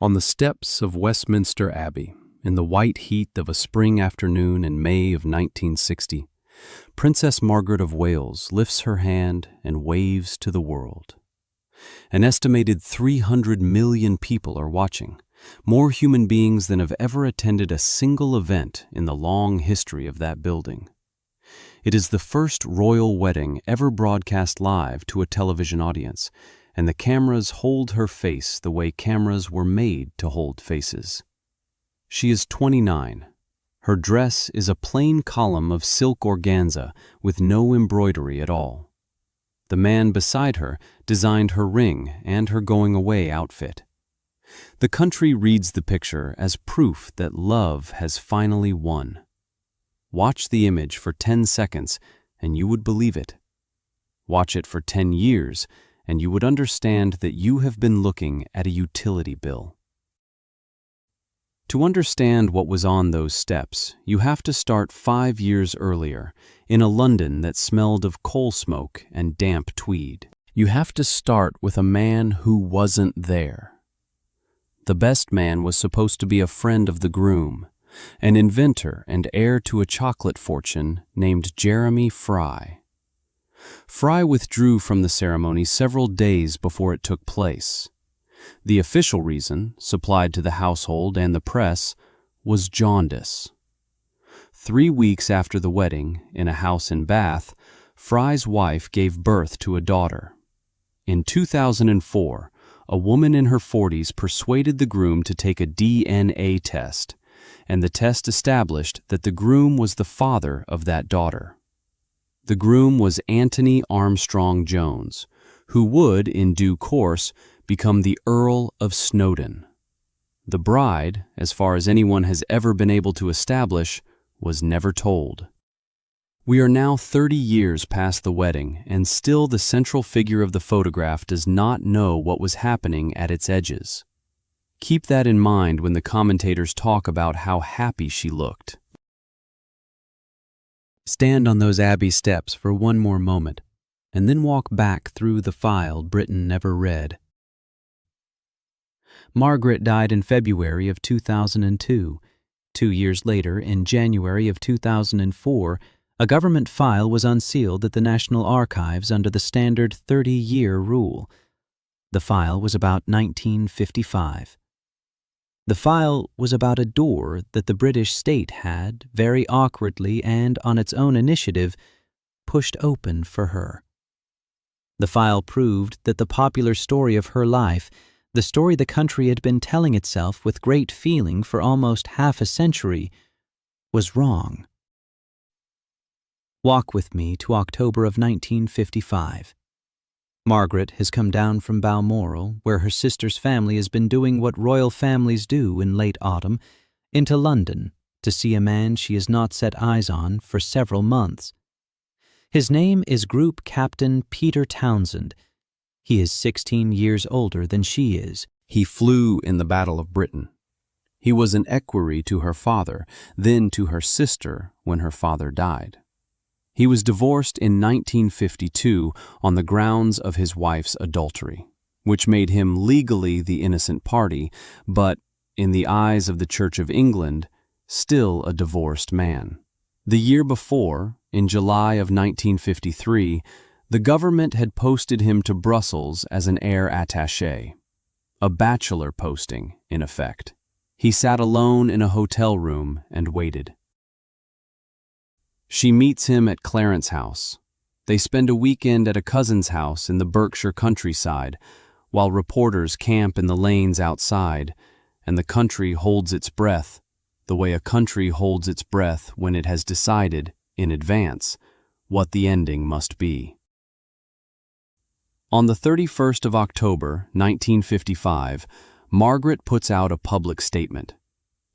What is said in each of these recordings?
On the steps of Westminster Abbey, in the white heat of a spring afternoon in May of 1960, Princess Margaret of Wales lifts her hand and waves to the world. An estimated 300 million people are watching, more human beings than have ever attended a single event in the long history of that building. It is the first royal wedding ever broadcast live to a television audience, and the cameras hold her face the way cameras were made to hold faces. She is 29. Her dress is a plain column of silk organza with no embroidery at all. The man beside her designed her ring and her going-away outfit. The country reads the picture as proof that love has finally won. Watch the image for 10 seconds and you would believe it. Watch it for 10 years and you would understand that you have been looking at a utility bill. To understand what was on those steps, you have to start 5 years earlier, in a London that smelled of coal smoke and damp tweed. You have to start with a man who wasn't there. The best man was supposed to be a friend of the groom, an inventor and heir to a chocolate fortune named Jeremy Fry. Fry withdrew from the ceremony several days before it took place. The official reason, supplied to the household and the press, was jaundice. 3 weeks after the wedding, in a house in Bath, Fry's wife gave birth to a daughter. In 2004, a woman in her 40s persuaded the groom to take a DNA test, and the test established that the groom was the father of that daughter. The groom was Anthony Armstrong Jones, who would, in due course, become the Earl of Snowdon. The bride, as far as anyone has ever been able to establish, was never told. We are now 30 years past the wedding, and still the central figure of the photograph does not know what was happening at its edges. Keep that in mind when the commentators talk about how happy she looked. Stand on those Abbey steps for one more moment, and then walk back through the file Britain never read. Margaret died in February of 2002. 2 years later, in January of 2004, a government file was unsealed at the National Archives under the standard 30-year rule. The file was about 1955. The file was about a door that the British state had, very awkwardly and on its own initiative, pushed open for her. The file proved that the popular story of her life, the story the country had been telling itself with great feeling for almost half a century, was wrong. Walk with me to October of 1955. Margaret has come down from Balmoral, where her sister's family has been doing what royal families do in late autumn, into London to see a man she has not set eyes on for several months. His name is Group Captain Peter Townsend. He is 16 years older than she is. He flew in the Battle of Britain. He was an equerry to her father, then to her sister when her father died. He was divorced in 1952 on the grounds of his wife's adultery, which made him legally the innocent party, but, in the eyes of the Church of England, still a divorced man. The year before, in July of 1953, the government had posted him to Brussels as an air attaché, a bachelor posting, in effect. He sat alone in a hotel room and waited. She meets him at Clarence House. They spend a weekend at a cousin's house in the Berkshire countryside, while reporters camp in the lanes outside, and the country holds its breath, the way a country holds its breath when it has decided, in advance, what the ending must be. On the 31st of October, 1955, Margaret puts out a public statement.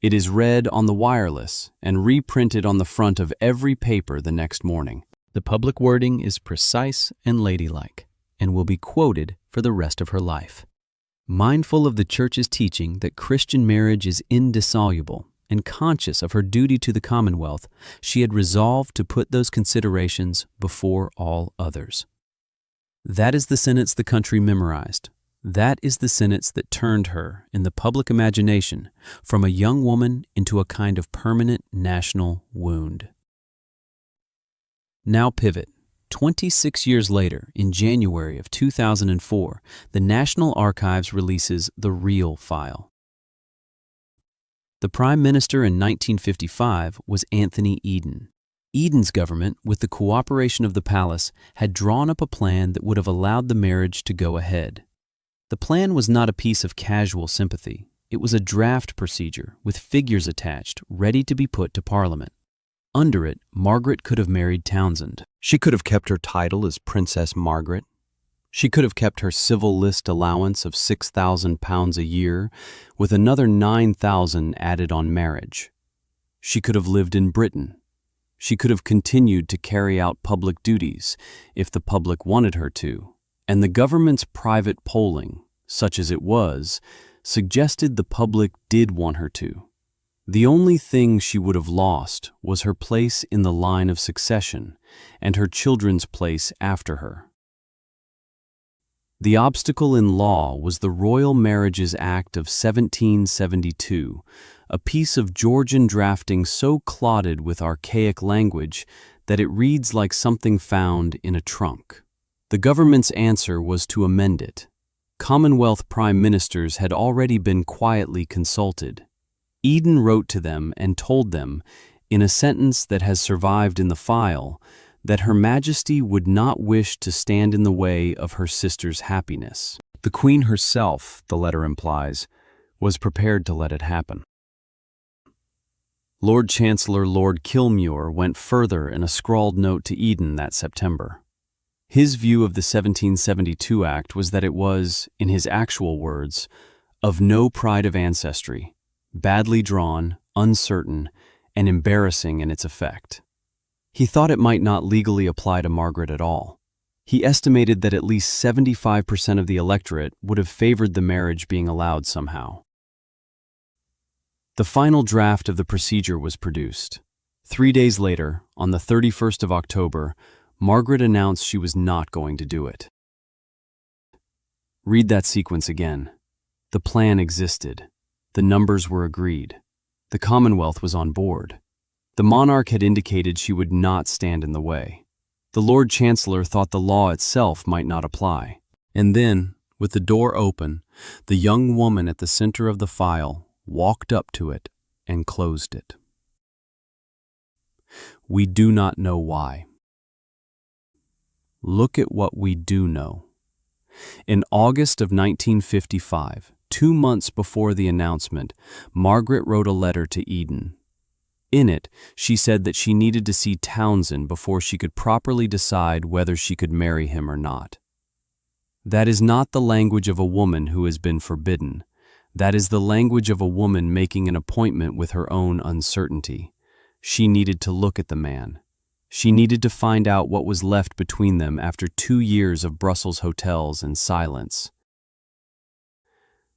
It is read on the wireless and reprinted on the front of every paper the next morning. The public wording is precise and ladylike, and will be quoted for the rest of her life. Mindful of the Church's teaching that Christian marriage is indissoluble, and conscious of her duty to the Commonwealth, she had resolved to put those considerations before all others. That is the sentence the country memorized. That is the sentence that turned her, in the public imagination, from a young woman into a kind of permanent national wound. Now pivot. 26 years later, in January of 2004, the National Archives releases the real file. The Prime Minister in 1955 was Anthony Eden. Eden's government, with the cooperation of the palace, had drawn up a plan that would have allowed the marriage to go ahead. The plan was not a piece of casual sympathy. It was a draft procedure with figures attached, ready to be put to Parliament. Under it, Margaret could have married Townsend. She could have kept her title as Princess Margaret. She could have kept her civil list allowance of £6,000 a year, with another £9,000 added on marriage. She could have lived in Britain. She could have continued to carry out public duties if the public wanted her to. And the government's private polling, such as it was, suggested the public did want her to. The only thing she would have lost was her place in the line of succession and her children's place after her. The obstacle in law was the Royal Marriages Act of 1772, a piece of Georgian drafting so clotted with archaic language that it reads like something found in a trunk. The government's answer was to amend it. Commonwealth prime ministers had already been quietly consulted. Eden wrote to them and told them, in a sentence that has survived in the file, that Her Majesty would not wish to stand in the way of her sister's happiness. The Queen herself, the letter implies, was prepared to let it happen. Lord Chancellor Lord Kilmuir went further in a scrawled note to Eden that September. His view of the 1772 Act was that it was, in his actual words, of no pride of ancestry, badly drawn, uncertain, and embarrassing in its effect. He thought it might not legally apply to Margaret at all. He estimated that at least 75% of the electorate would have favored the marriage being allowed somehow. The final draft of the procedure was produced. 3 days later, on the 31st of October, Margaret announced she was not going to do it. Read that sequence again. The plan existed. The numbers were agreed. The Commonwealth was on board. The monarch had indicated she would not stand in the way. The Lord Chancellor thought the law itself might not apply. And then, with the door open, the young woman at the center of the file walked up to it and closed it. We do not know why. Look at what we do know. In August of 1955, 2 months before the announcement, Margaret wrote a letter to Eden. In it, she said that she needed to see Townsend before she could properly decide whether she could marry him or not. That is not the language of a woman who has been forbidden. That is the language of a woman making an appointment with her own uncertainty. She needed to look at the man. She needed to find out what was left between them after 2 years of Brussels hotels and silence.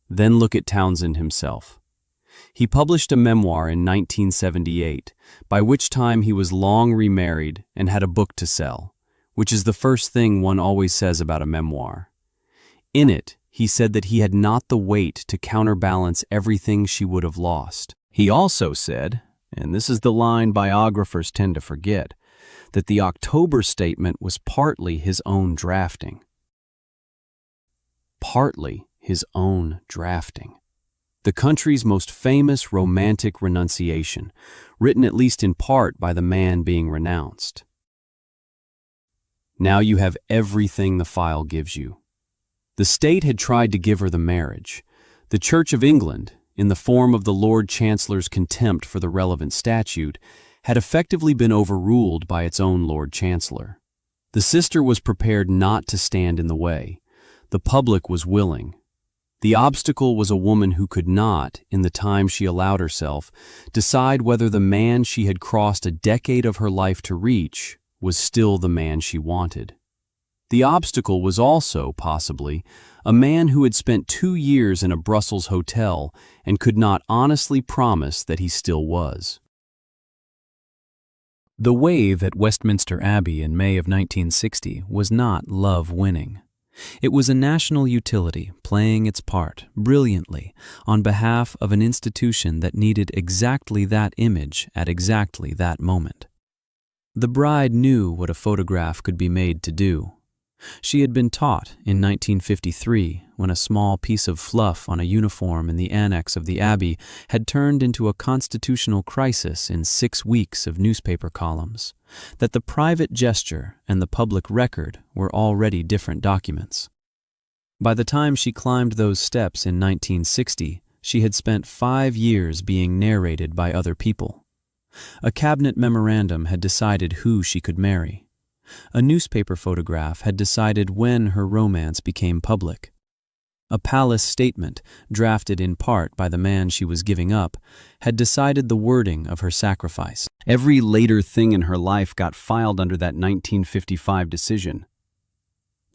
Then look at Townsend himself. He published a memoir in 1978, by which time he was long remarried and had a book to sell, which is the first thing one always says about a memoir. In it, he said that he had not the weight to counterbalance everything she would have lost. He also said, and this is the line biographers tend to forget, that the October statement was partly his own drafting. Partly his own drafting. The country's most famous romantic renunciation, written at least in part by the man being renounced. Now you have everything the file gives you. The state had tried to give her the marriage. The Church of England, in the form of the Lord Chancellor's contempt for the relevant statute, had effectively been overruled by its own Lord Chancellor. The sister was prepared not to stand in the way. The public was willing. The obstacle was a woman who could not, in the time she allowed herself, decide whether the man she had crossed a decade of her life to reach was still the man she wanted. The obstacle was also, possibly, a man who had spent 2 years in a Brussels hotel and could not honestly promise that he still was. The wave at Westminster Abbey in May of 1960 was not love-winning. It was a national utility playing its part brilliantly on behalf of an institution that needed exactly that image at exactly that moment. The bride knew what a photograph could be made to do. She had been taught in 1953 when a small piece of fluff on a uniform in the annex of the Abbey had turned into a constitutional crisis in 6 weeks of newspaper columns, that the private gesture and the public record were already different documents. By the time she climbed those steps in 1960, she had spent 5 years being narrated by other people. A cabinet memorandum had decided who she could marry. A newspaper photograph had decided when her romance became public. A palace statement, drafted in part by the man she was giving up, had decided the wording of her sacrifice. Every later thing in her life got filed under that 1955 decision.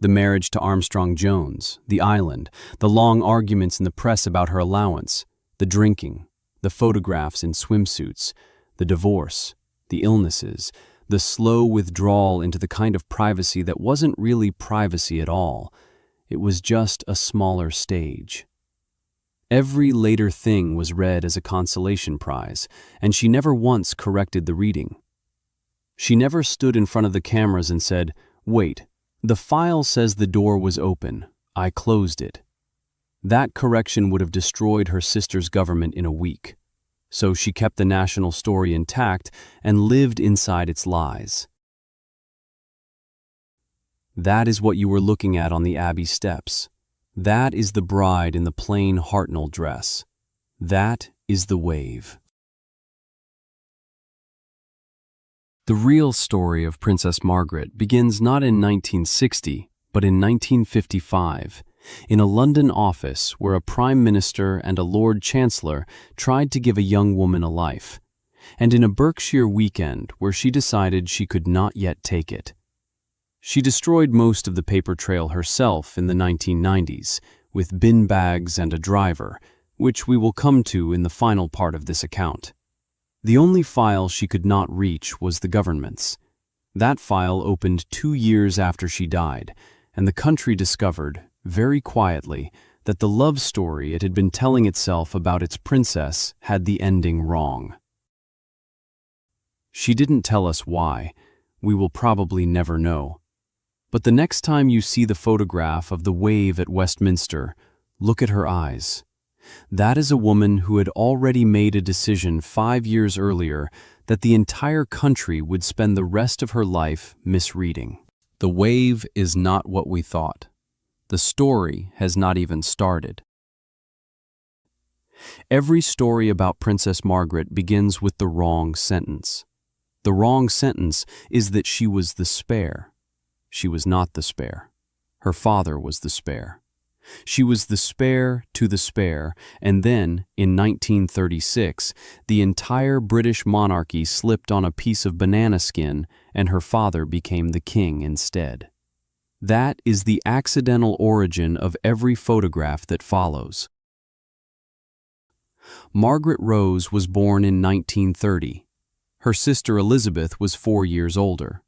The marriage to Armstrong Jones, the island, the long arguments in the press about her allowance, the drinking, the photographs in swimsuits, the divorce, the illnesses, the slow withdrawal into the kind of privacy that wasn't really privacy at all. It was just a smaller stage. Every later thing was read as a consolation prize, and she never once corrected the reading. She never stood in front of the cameras and said, "Wait, the file says the door was open. I closed it." That correction would have destroyed her sister's government in a week. So she kept the national story intact and lived inside its lies. That is what you were looking at on the Abbey steps. That is the bride in the plain Hartnell dress. That is the wave. The real story of Princess Margaret begins not in 1960, but in 1955. In a London office where a Prime Minister and a Lord Chancellor tried to give a young woman a life, and in a Berkshire weekend where she decided she could not yet take it. She destroyed most of the paper trail herself in the 1990s, with bin bags and a driver, which we will come to in the final part of this account. The only file she could not reach was the government's. That file opened 2 years after she died, and the country discovered, very quietly, that the love story it had been telling itself about its princess had the ending wrong. She didn't tell us why. We will probably never know. But the next time you see the photograph of the wave at Westminster, look at her eyes. That is a woman who had already made a decision 5 years earlier that the entire country would spend the rest of her life misreading. The wave is not what we thought. The story has not even started. Every story about Princess Margaret begins with the wrong sentence. The wrong sentence is that she was the spare. She was not the spare. Her father was the spare. She was the spare to the spare, and then, in 1936, the entire British monarchy slipped on a piece of banana skin, and her father became the king instead. That is the accidental origin of every photograph that follows. Margaret Rose was born in 1930. Her sister Elizabeth was 4 years older.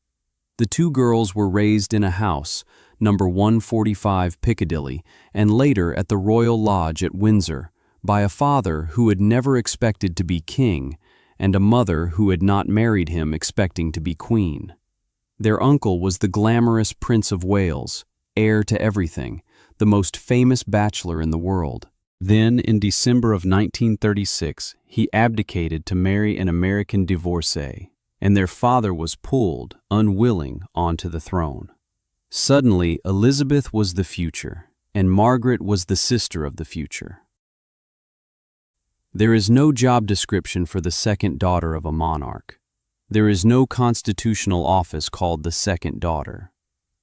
The two girls were raised in a house, number 145 Piccadilly, and later at the Royal Lodge at Windsor, by a father who had never expected to be king, and a mother who had not married him expecting to be queen. Their uncle was the glamorous Prince of Wales, heir to everything, the most famous bachelor in the world. Then, in December of 1936, he abdicated to marry an American divorcee, and their father was pulled, unwilling, onto the throne. Suddenly, Elizabeth was the future, and Margaret was the sister of the future. There is no job description for the second daughter of a monarch. There is no constitutional office called the second daughter.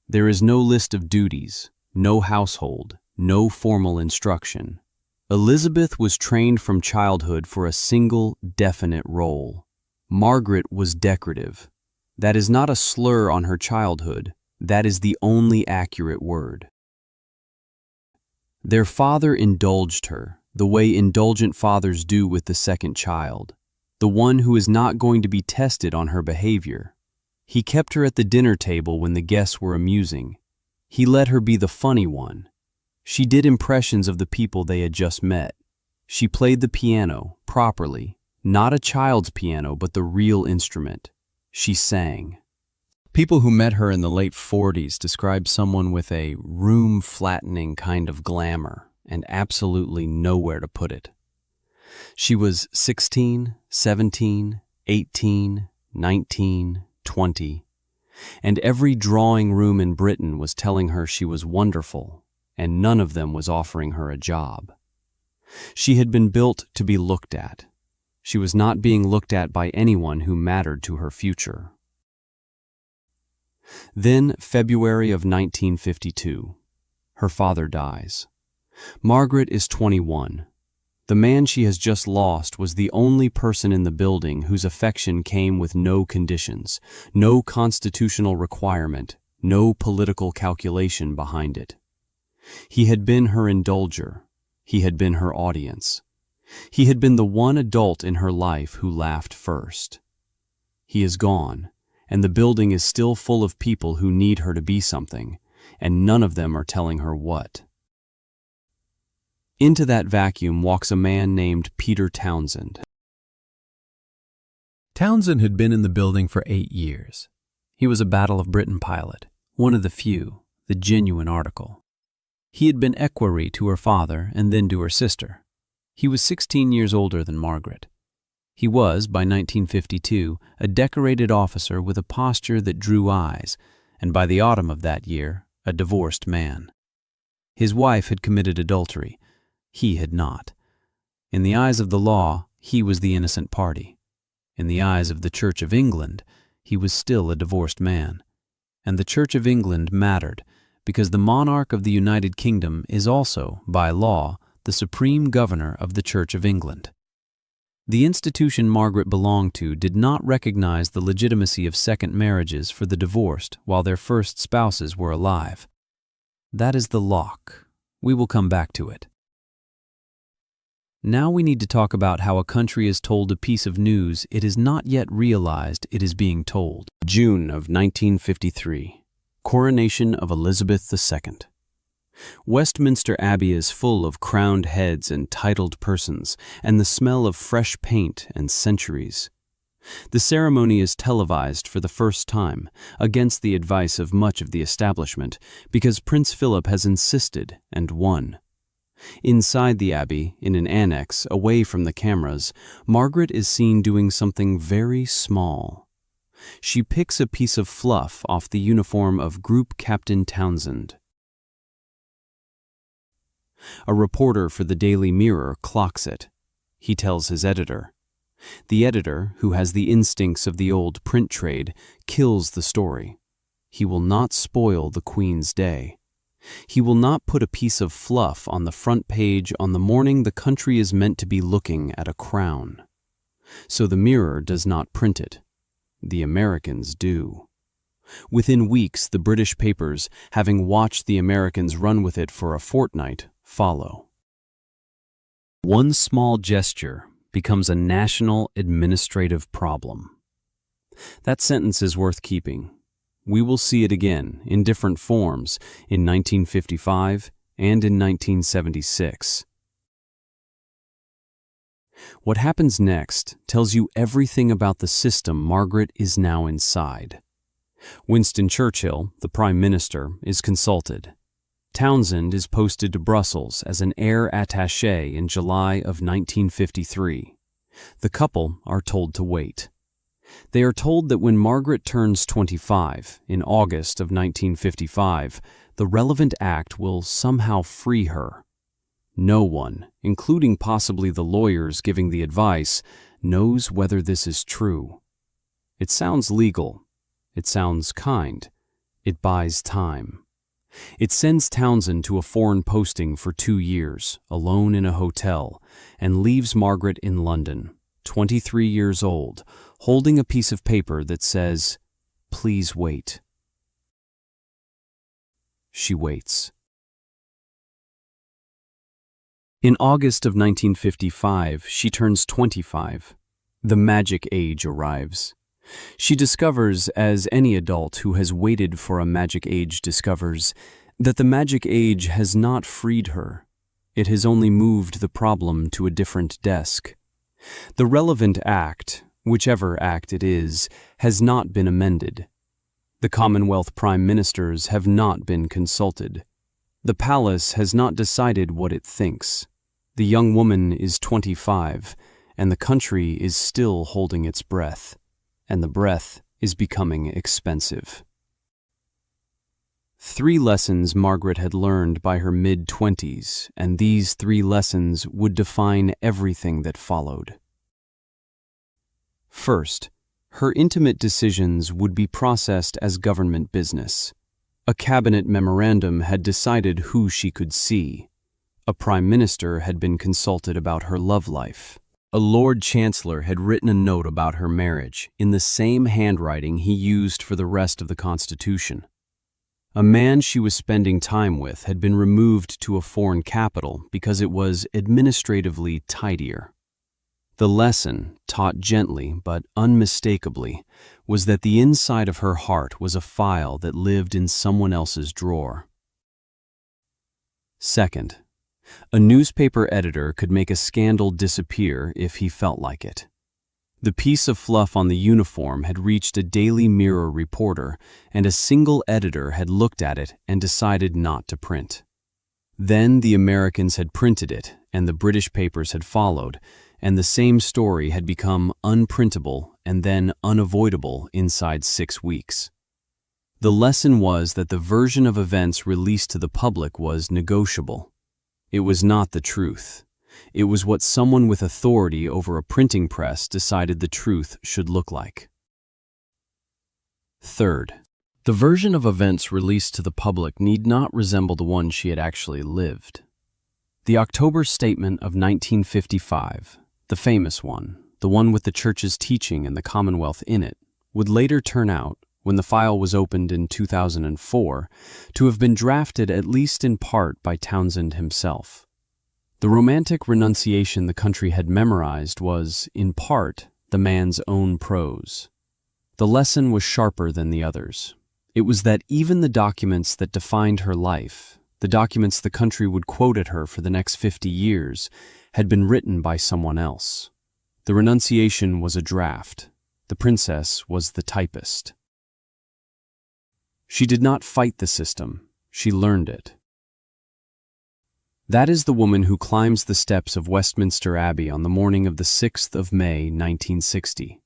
There is no list of duties, no household, no formal instruction. Elizabeth was trained from childhood for a single, definite role. Margaret was decorative. That is not a slur on her childhood. That is the only accurate word. Their father indulged her, the way indulgent fathers do with the second child, the one who is not going to be tested on her behavior. He kept her at the dinner table when the guests were amusing. He let her be the funny one. She did impressions of the people they had just met. She played the piano, properly, not a child's piano, but the real instrument. She sang. People who met her in the late 40s described someone with a room-flattening kind of glamour and absolutely nowhere to put it. She was 16, 17, 18, 19, 20, and every drawing room in Britain was telling her she was wonderful, and none of them was offering her a job. She had been built to be looked at. She was not being looked at by anyone who mattered to her future. Then, February of 1952, her father dies. Margaret is 21. The man she has just lost was the only person in the building whose affection came with no conditions, no constitutional requirement, no political calculation behind it. He had been her indulger. He had been her audience. He had been the one adult in her life who laughed first. He is gone, and the building is still full of people who need her to be something, and none of them are telling her what. Into that vacuum walks a man named Peter Townsend. Townsend had been in the building for 8 years. He was a Battle of Britain pilot, one of the few, the genuine article. He had been equerry to her father and then to her sister. He was 16 years older than Margaret. He was, by 1952, a decorated officer with a posture that drew eyes, and by the autumn of that year, a divorced man. His wife had committed adultery. He had not. In the eyes of the law, he was the innocent party. In the eyes of the Church of England, he was still a divorced man. And the Church of England mattered, because the monarch of the United Kingdom is also, by law, the supreme governor of the Church of England. The institution Margaret belonged to did not recognize the legitimacy of second marriages for the divorced while their first spouses were alive. That is the lock. We will come back to it. Now we need to talk about how a country is told a piece of news it has not yet realized it is being told. June of 1953. Coronation of Elizabeth II. Westminster Abbey is full of crowned heads and titled persons, and the smell of fresh paint and centuries. The ceremony is televised for the first time, against the advice of much of the establishment, because Prince Philip has insisted and won. Inside the Abbey, in an annex, away from the cameras, Margaret is seen doing something very small. She picks a piece of fluff off the uniform of Group Captain Townsend. A reporter for the Daily Mirror clocks it. He tells his editor. The editor, who has the instincts of the old print trade, kills the story. He will not spoil the Queen's day. He will not put a piece of fluff on the front page on the morning the country is meant to be looking at a crown. So the Mirror does not print it. The Americans do. Within weeks, the British papers, having watched the Americans run with it for a fortnight, follow. One small gesture becomes a national administrative problem. That sentence is worth keeping. We will see it again, in different forms, in 1955 and in 1976. What happens next tells you everything about the system Margaret is now inside. Winston Churchill, the Prime Minister, is consulted. Townsend is posted to Brussels as an air attaché in July of 1953. The couple are told to wait. They are told that when Margaret turns 25, in August of 1955, the relevant act will somehow free her. No one, including possibly the lawyers giving the advice, knows whether this is true. It sounds legal. It sounds kind. It buys time. It sends Townsend to a foreign posting for 2 years, alone in a hotel, and leaves Margaret in London, 23 years old, holding a piece of paper that says, "Please wait." She waits. In August of 1955, she turns 25. The magic age arrives. She discovers, as any adult who has waited for a magic age discovers, that the magic age has not freed her. It has only moved the problem to a different desk. The relevant act, whichever act it is, has not been amended. The Commonwealth Prime Ministers have not been consulted. The palace has not decided what it thinks. The young woman is 25, and the country is still holding its breath, and the breath is becoming expensive. 3 lessons Margaret had learned by her mid-20s, and these 3 lessons would define everything that followed. First, her intimate decisions would be processed as government business. A cabinet memorandum had decided who she could see. A prime minister had been consulted about her love life. A Lord Chancellor had written a note about her marriage in the same handwriting he used for the rest of the Constitution. A man she was spending time with had been removed to a foreign capital because it was administratively tidier. The lesson, taught gently but unmistakably, was that the inside of her heart was a file that lived in someone else's drawer. Second, a newspaper editor could make a scandal disappear if he felt like it. The piece of fluff on the uniform had reached a Daily Mirror reporter, and a single editor had looked at it and decided not to print. Then the Americans had printed it, and the British papers had followed, and the same story had become unprintable and then unavoidable inside 6 weeks. The lesson was that the version of events released to the public was negotiable. It was not the truth. It was what someone with authority over a printing press decided the truth should look like. Third, the version of events released to the public need not resemble the one she had actually lived. The October Statement of 1955, the famous one, the one with the Church's teaching and the Commonwealth in it, would later turn out, when the file was opened in 2004, to have been drafted at least in part by Townsend himself. The romantic renunciation the country had memorized was, in part, the man's own prose. The lesson was sharper than the others. It was that even the documents that defined her life, the documents the country would quote at her for the next 50 years, had been written by someone else. The renunciation was a draft. The princess was the typist. She did not fight the system. She learned it. That is the woman who climbs the steps of Westminster Abbey on the morning of the 6th of May, 1960.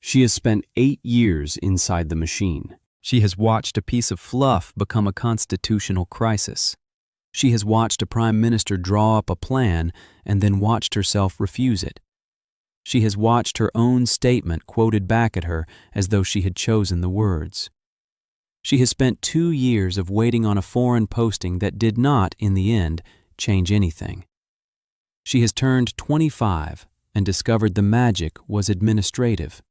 She has spent 8 years inside the machine. She has watched a piece of fluff become a constitutional crisis. She has watched a prime minister draw up a plan and then watched herself refuse it. She has watched her own statement quoted back at her as though she had chosen the words. She has spent 2 years of waiting on a foreign posting that did not, in the end, change anything. She has turned 25 and discovered the magic was administrative.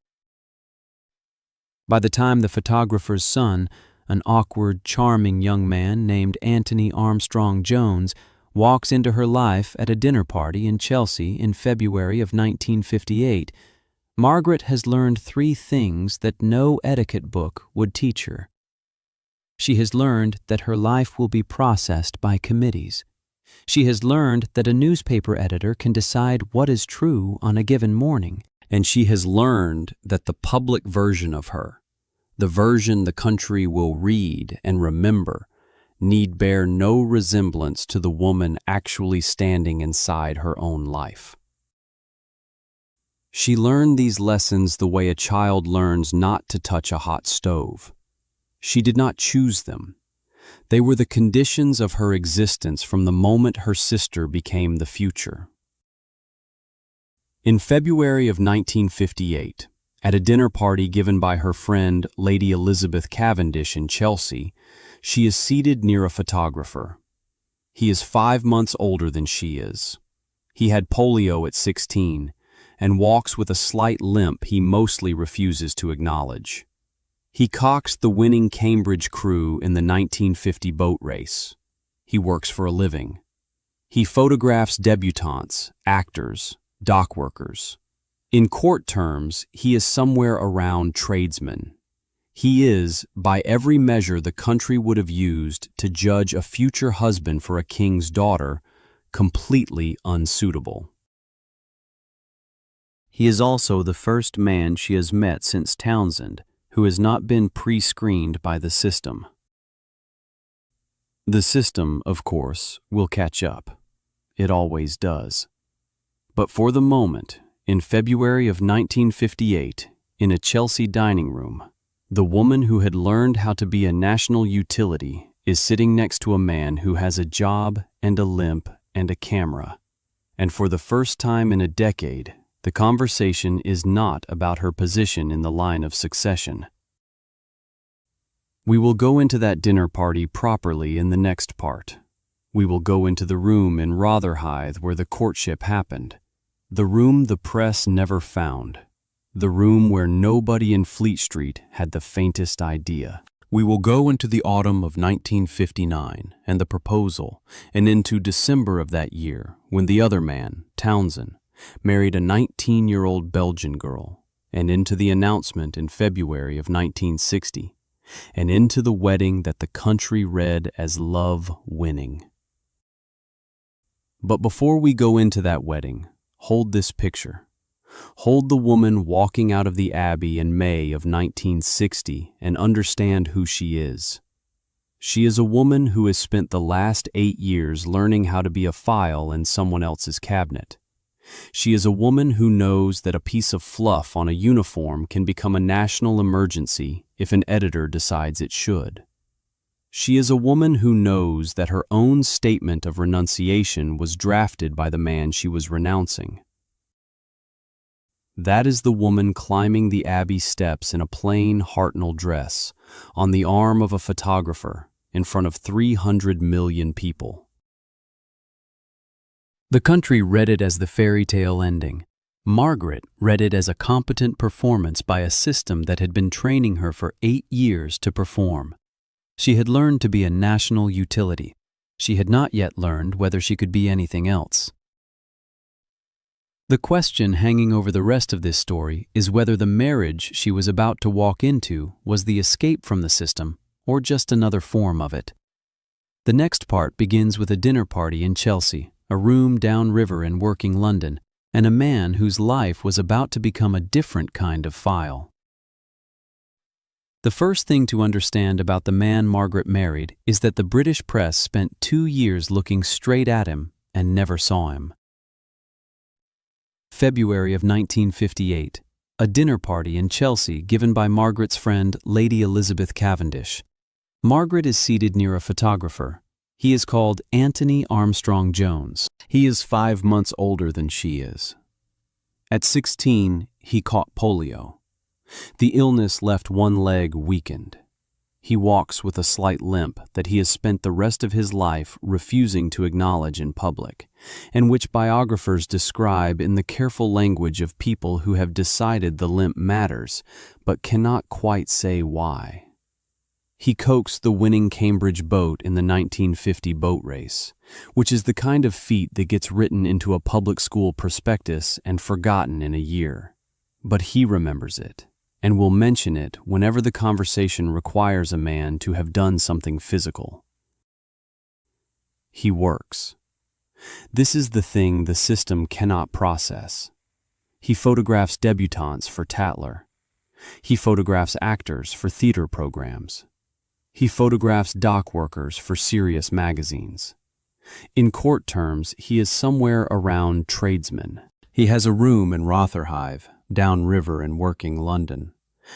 By the time the photographer's son, an awkward, charming young man named Anthony Armstrong Jones, walks into her life at a dinner party in Chelsea in February of 1958, Margaret has learned 3 things that no etiquette book would teach her. She has learned that her life will be processed by committees. She has learned that a newspaper editor can decide what is true on a given morning. And she has learned that the public version of her, the version the country will read and remember, need bear no resemblance to the woman actually standing inside her own life. She learned these lessons the way a child learns not to touch a hot stove. She did not choose them. They were the conditions of her existence from the moment her sister became the future. In February of 1958, at a dinner party given by her friend Lady Elizabeth Cavendish in Chelsea, she is seated near a photographer. He is 5 months older than she is. He had polio at 16 and walks with a slight limp he mostly refuses to acknowledge. He cocks the winning Cambridge crew in the 1950 boat race. He works for a living. He photographs debutantes, actors, dock workers. In court terms, he is somewhere around tradesman. He is, by every measure the country would have used to judge a future husband for a king's daughter, completely unsuitable. He is also the first man she has met since Townsend, who has not been pre-screened by the system. The system, of course, will catch up. It always does. But for the moment, in February of 1958, in a Chelsea dining room, the woman who had learned how to be a national utility is sitting next to a man who has a job and a limp and a camera. And for the first time in a decade, the conversation is not about her position in the line of succession. We will go into that dinner party properly in the next part. We will go into the room in Rotherhithe where the courtship happened, the room the press never found, the room where nobody in Fleet Street had the faintest idea. We will go into the autumn of 1959 and the proposal, and into December of that year when the other man, Townsend, married a 19-year-old Belgian girl, and into the announcement in February of 1960, and into the wedding that the country read as love winning. But before we go into that wedding, hold this picture. Hold the woman walking out of the Abbey in May of 1960 and understand who she is. She is a woman who has spent the last 8 years learning how to be a file in someone else's cabinet. She is a woman who knows that a piece of fluff on a uniform can become a national emergency if an editor decides it should. She is a woman who knows that her own statement of renunciation was drafted by the man she was renouncing. That is the woman climbing the Abbey steps in a plain Hartnell dress, on the arm of a photographer, in front of 300 million people. The country read it as the fairy tale ending. Margaret read it as a competent performance by a system that had been training her for 8 years to perform. She had learned to be a national utility. She had not yet learned whether she could be anything else. The question hanging over the rest of this story is whether the marriage she was about to walk into was the escape from the system or just another form of it. The next part begins with a dinner party in Chelsea, a room downriver in working London, and a man whose life was about to become a different kind of file. The first thing to understand about the man Margaret married is that the British press spent 2 years looking straight at him and never saw him. February of 1958, a dinner party in Chelsea given by Margaret's friend Lady Elizabeth Cavendish. Margaret is seated near a photographer. He is called Anthony Armstrong Jones. He is 5 months older than she is. At 16, he caught polio. The illness left one leg weakened. He walks with a slight limp that he has spent the rest of his life refusing to acknowledge in public, and which biographers describe in the careful language of people who have decided the limp matters, but cannot quite say why. He coaxed the winning Cambridge boat in the 1950 boat race, which is the kind of feat that gets written into a public school prospectus and forgotten in a year. But he remembers it, and will mention it whenever the conversation requires a man to have done something physical. He works. This is the thing the system cannot process. He photographs debutantes for Tatler. He photographs actors for theater programs. He photographs dock workers for serious magazines. In court terms, he is somewhere around tradesmen. He has a room in Rotherhithe, downriver in working London,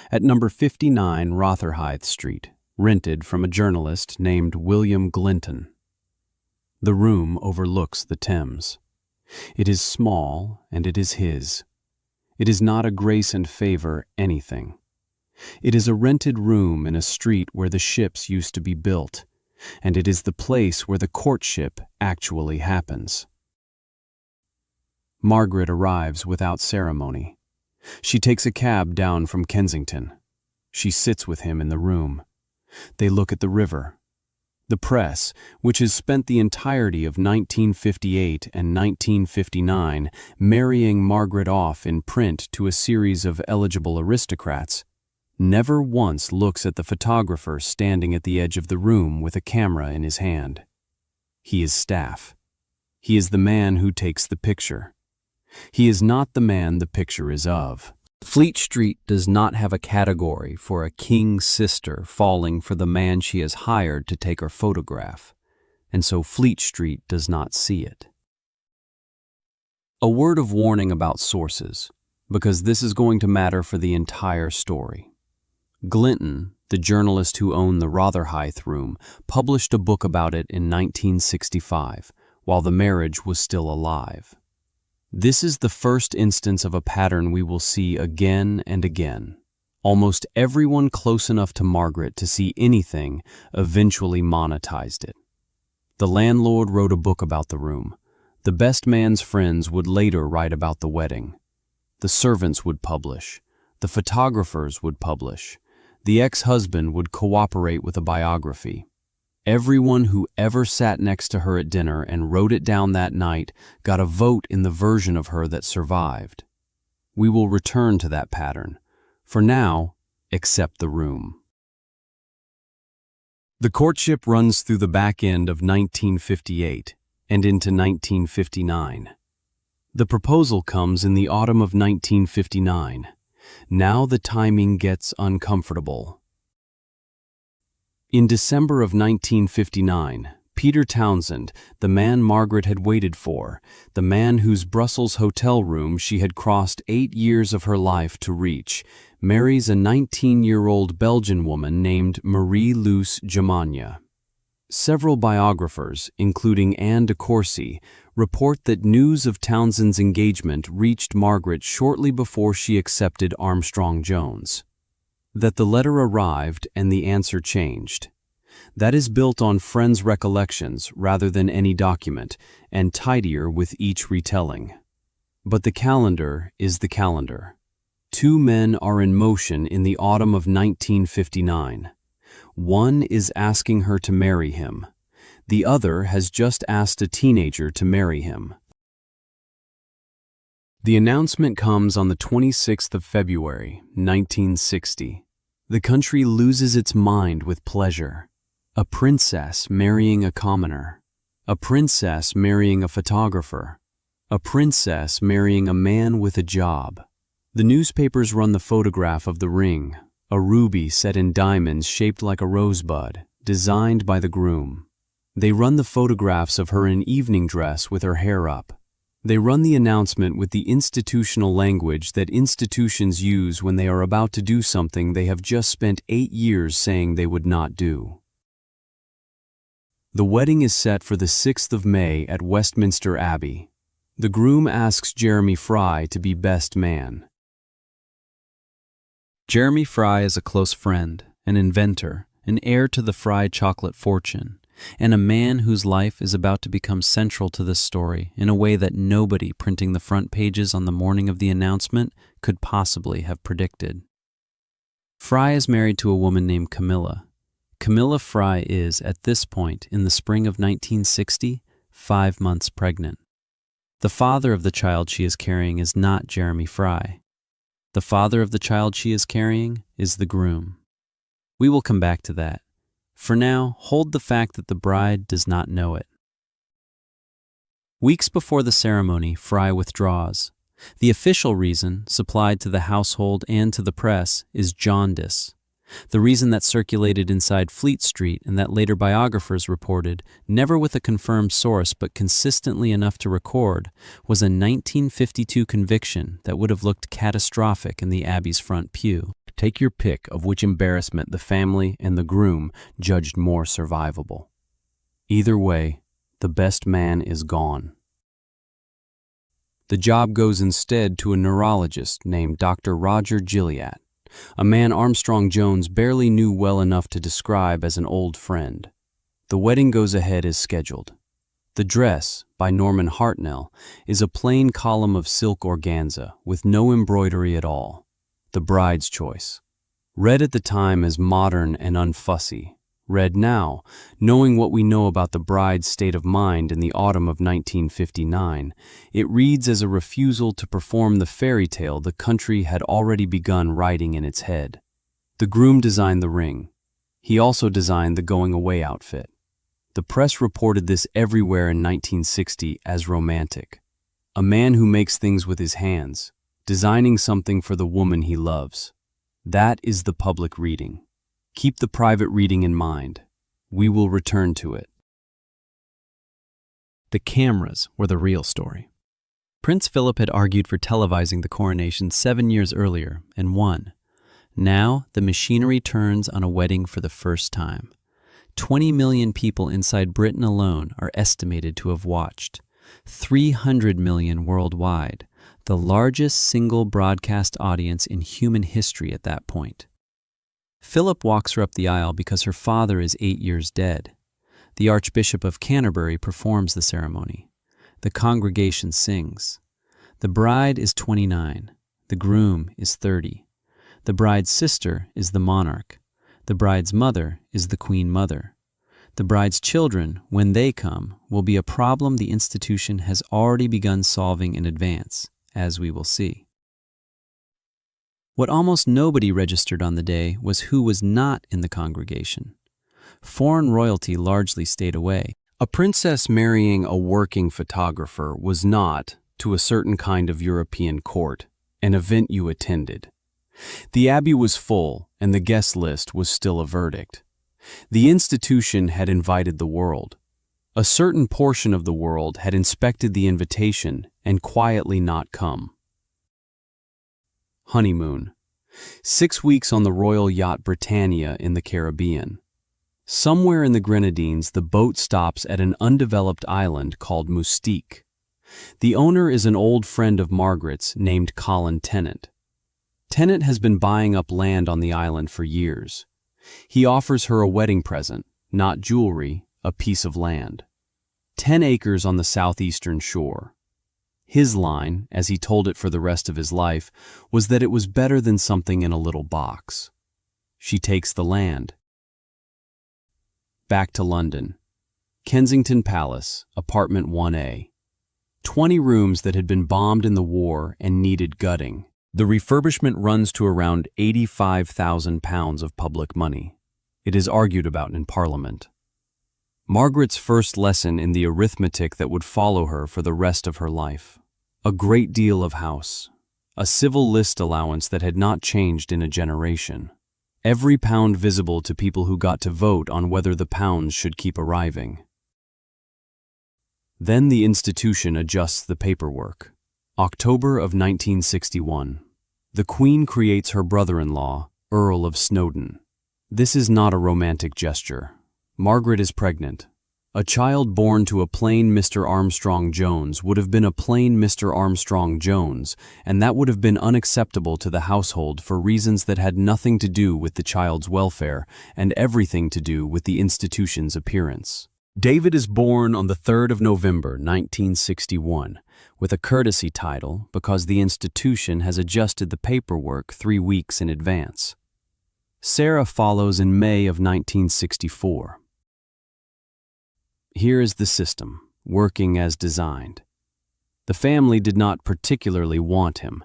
at number 59 Rotherhithe Street, rented from a journalist named William Glinton. The room overlooks the Thames. It is small, and it is his. It is not a grace and favor anything. It is a rented room in a street where the ships used to be built, and it is the place where the courtship actually happens. Margaret arrives without ceremony. She takes a cab down from Kensington. She sits with him in the room. They look at the river. The press, which has spent the entirety of 1958 and 1959 marrying Margaret off in print to a series of eligible aristocrats, never once looks at the photographer standing at the edge of the room with a camera in his hand. He is staff. He is the man who takes the picture. He is not the man the picture is of. Fleet Street does not have a category for a king's sister falling for the man she has hired to take her photograph, and so Fleet Street does not see it. A word of warning about sources, because this is going to matter for the entire story. Glinton, the journalist who owned the Rotherhithe Room, published a book about it in 1965, while the marriage was still alive. This is the first instance of a pattern we will see again and again. Almost everyone close enough to Margaret to see anything eventually monetized it. The landlord wrote a book about the room. The best man's friends would later write about the wedding. The servants would publish. The photographers would publish. The ex-husband would cooperate with a biography. Everyone who ever sat next to her at dinner and wrote it down that night got a vote in the version of her that survived. We will return to that pattern. For now, accept the room. The courtship runs through the back end of 1958 and into 1959. The proposal comes in the autumn of 1959. Now the timing gets uncomfortable. In December of 1959, Peter Townsend, the man Margaret had waited for, the man whose Brussels hotel room she had crossed 8 years of her life to reach, marries a 19-year-old Belgian woman named Marie-Luce Germania. Several biographers, including Anne de Courcy, report that news of Townsend's engagement reached Margaret shortly before she accepted Armstrong Jones. That the letter arrived and the answer changed. That is built on friends' recollections rather than any document, and tidier with each retelling. But the calendar is the calendar. 2 men are in motion in the autumn of 1959. One is asking her to marry him. The other has just asked a teenager to marry him. The announcement comes on the 26th of February, 1960. The country loses its mind with pleasure. A princess marrying a commoner. A princess marrying a photographer. A princess marrying a man with a job. The newspapers run the photograph of the ring, a ruby set in diamonds shaped like a rosebud, designed by the groom. They run the photographs of her in evening dress with her hair up. They run the announcement with the institutional language that institutions use when they are about to do something they have just spent 8 years saying they would not do. The wedding is set for the 6th of May at Westminster Abbey. The groom asks Jeremy Fry to be best man. Jeremy Fry is a close friend, an inventor, an heir to the Fry chocolate fortune, and a man whose life is about to become central to this story in a way that nobody printing the front pages on the morning of the announcement could possibly have predicted. Fry is married to a woman named Camilla. Camilla Fry is, at this point, in the spring of 1960, 5 months pregnant. The father of the child she is carrying is not Jeremy Fry. The father of the child she is carrying is the groom. We will come back to that. For now, hold the fact that the bride does not know it. Weeks before the ceremony, Fry withdraws. The official reason, supplied to the household and to the press, is jaundice. The reason that circulated inside Fleet Street and that later biographers reported, never with a confirmed source but consistently enough to record, was a 1952 conviction that would have looked catastrophic in the Abbey's front pew. Take your pick of which embarrassment the family and the groom judged more survivable. Either way, the best man is gone. The job goes instead to a neurologist named Dr. Roger Gilliatt, a man Armstrong Jones barely knew well enough to describe as an old friend. The wedding goes ahead as scheduled. The dress, by Norman Hartnell, is a plain column of silk organza with no embroidery at all. The bride's choice. Read at the time as modern and unfussy, Read now, knowing what we know about the bride's state of mind in the autumn of 1959, it reads as a refusal to perform the fairy tale the country had already begun writing in its head. The groom designed the ring. He also designed the going-away outfit. The press reported this everywhere in 1960 as romantic. A man who makes things with his hands, designing something for the woman he loves. That is the public reading. Keep the private reading in mind. We will return to it. The cameras were the real story. Prince Philip had argued for televising the coronation 7 years earlier and won. Now, the machinery turns on a wedding for the first time. 20 million people inside Britain alone are estimated to have watched. 300 million worldwide, the largest single broadcast audience in human history at that point. Philip walks her up the aisle because her father is 8 years dead. The Archbishop of Canterbury performs the ceremony. The congregation sings. The bride is 29. The groom is 30. The bride's sister is the monarch. The bride's mother is the Queen Mother. The bride's children, when they come, will be a problem the institution has already begun solving in advance, as we will see. What almost nobody registered on the day was who was not in the congregation. Foreign royalty largely stayed away. A princess marrying a working photographer was not, to a certain kind of European court, an event you attended. The Abbey was full, and the guest list was still a verdict. The institution had invited the world. A certain portion of the world had inspected the invitation and quietly not come. Honeymoon. 6 weeks on the royal yacht Britannia in the Caribbean. Somewhere in the Grenadines, the boat stops at an undeveloped island called Moustique. The owner is an old friend of Margaret's named Colin Tennant. Tennant has been buying up land on the island for years. He offers her a wedding present, not jewelry, a piece of land. 10 acres on the southeastern shore. His line, as he told it for the rest of his life, was that it was better than something in a little box. She takes the land. Back to London. Kensington Palace, apartment 1A. 20 rooms that had been bombed in the war and needed gutting. The refurbishment runs to around £85,000 of public money. It is argued about in Parliament. Margaret's first lesson in the arithmetic that would follow her for the rest of her life. A great deal of house. A civil list allowance that had not changed in a generation. Every pound visible to people who got to vote on whether the pounds should keep arriving. Then the institution adjusts the paperwork. October of 1961. The Queen creates her brother-in-law, Earl of Snowdon. This is not a romantic gesture. Margaret is pregnant. A child born to a plain Mr. Armstrong Jones would have been a plain Mr. Armstrong Jones, and that would have been unacceptable to the household for reasons that had nothing to do with the child's welfare and everything to do with the institution's appearance. David is born on the 3rd of November, 1961, with a courtesy title because the institution has adjusted the paperwork 3 weeks in advance. Sarah follows in May of 1964. Here is the system, working as designed. The family did not particularly want him.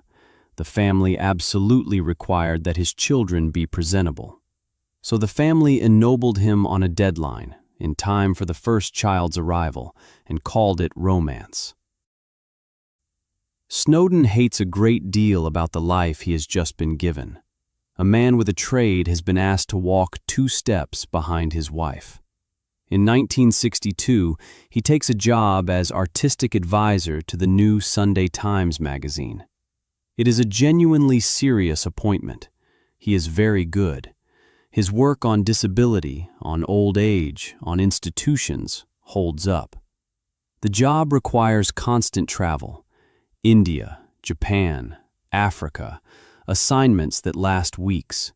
The family absolutely required that his children be presentable. So the family ennobled him on a deadline, in time for the first child's arrival, and called it romance. Snowdon hates a great deal about the life he has just been given. A man with a trade has been asked to walk 2 steps behind his wife. In 1962, he takes a job as artistic advisor to the new Sunday Times magazine. It is a genuinely serious appointment. He is very good. His work on disability, on old age, on institutions, holds up. The job requires constant travel. India, Japan, Africa, assignments that last weeks.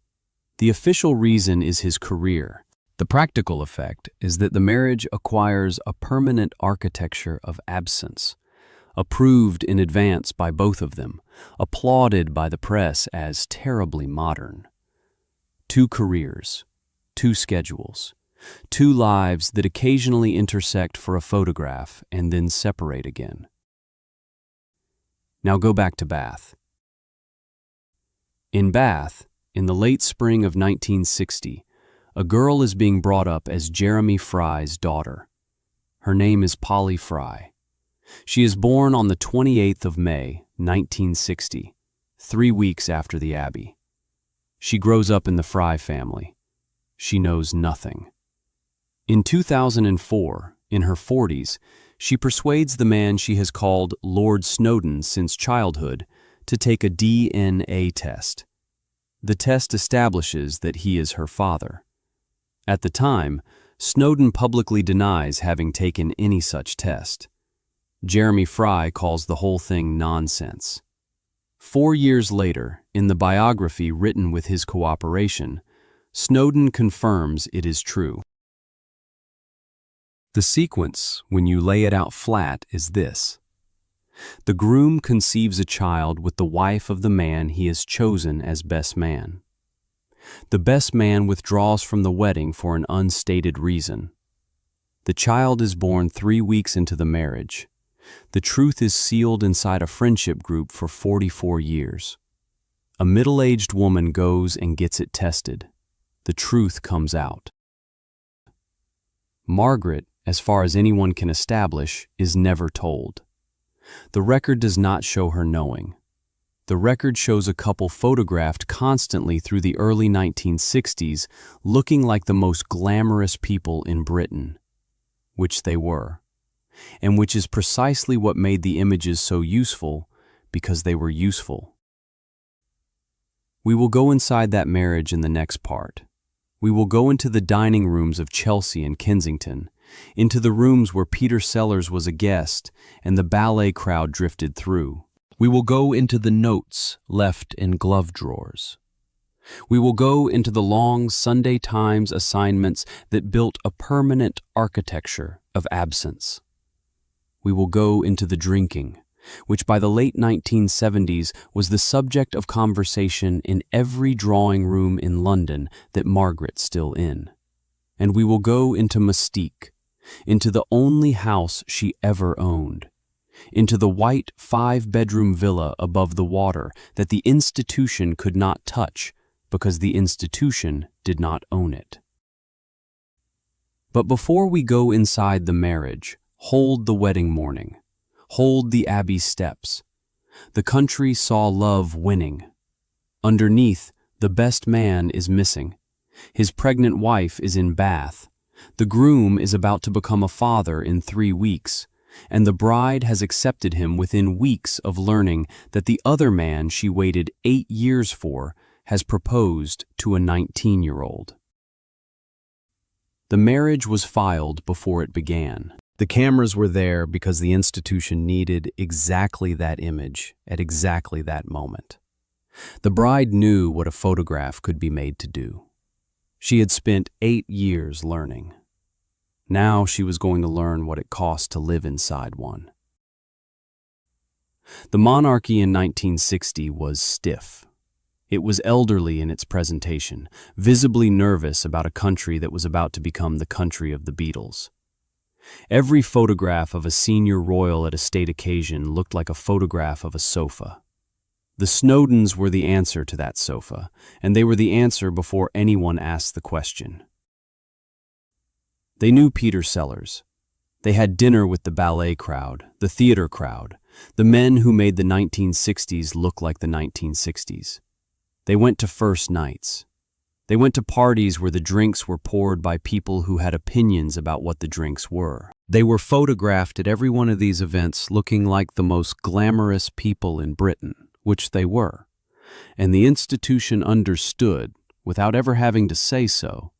The official reason is his career. The practical effect is that the marriage acquires a permanent architecture of absence, approved in advance by both of them, applauded by the press as terribly modern. 2 careers, 2 schedules, Two lives that occasionally intersect for a photograph and then separate again. Now go back to Bath. In Bath, in the late spring of 1960, a girl is being brought up as Jeremy Fry's daughter. Her name is Polly Fry. She is born on the 28th of May, 1960, 3 weeks after the Abbey. She grows up in the Fry family. She knows nothing. In 2004, in her 40s, she persuades the man she has called Lord Snowdon since childhood to take a DNA test. The test establishes that he is her father. At the time, Snowdon publicly denies having taken any such test. Jeremy Fry calls the whole thing nonsense. 4 years later, in the biography written with his cooperation, Snowdon confirms it is true. The sequence, when you lay it out flat, is this. The groom conceives a child with the wife of the man he has chosen as best man. The best man withdraws from the wedding for an unstated reason. The child is born 3 weeks into the marriage. The truth is sealed inside a friendship group for 44 years. A middle-aged woman goes and gets it tested. The truth comes out. Margaret, as far as anyone can establish, is never told. The record does not show her knowing. The record shows a couple photographed constantly through the early 1960s, looking like the most glamorous people in Britain, which they were, and which is precisely what made the images so useful, because they were useful. We will go inside that marriage in the next part. We will go into the dining rooms of Chelsea and Kensington, into the rooms where Peter Sellers was a guest and the ballet crowd drifted through. We will go into the notes left in glove drawers. We will go into the long Sunday Times assignments that built a permanent architecture of absence. We will go into the drinking, which by the late 1970s was the subject of conversation in every drawing room in London that Margaret's still in. And we will go into mystique, into the only house she ever owned, into the white 5-bedroom villa above the water that the institution could not touch because the institution did not own it. But before we go inside the marriage, hold the wedding morning, hold the Abbey steps. The country saw love winning. Underneath, the best man is missing. His pregnant wife is in Bath. The groom is about to become a father in 3 weeks, and the bride has accepted him within weeks of learning that the other man she waited 8 years for has proposed to a 19-year-old. The marriage was filed before it began. The cameras were there because the institution needed exactly that image at exactly that moment. The bride knew what a photograph could be made to do. She had spent 8 years learning. Now she was going to learn what it cost to live inside one. The monarchy in 1960 was stiff. It was elderly in its presentation, visibly nervous about a country that was about to become the country of the Beatles. Every photograph of a senior royal at a state occasion looked like a photograph of a sofa. The Snowdons were the answer to that sofa, and they were the answer before anyone asked the question. They knew Peter Sellers. They had dinner with the ballet crowd, the theater crowd, the men who made the 1960s look like the 1960s. They went to first nights. They went to parties where the drinks were poured by people who had opinions about what the drinks were. They were photographed at every one of these events looking like the most glamorous people in Britain, which they were. And the institution understood, without ever having to say so,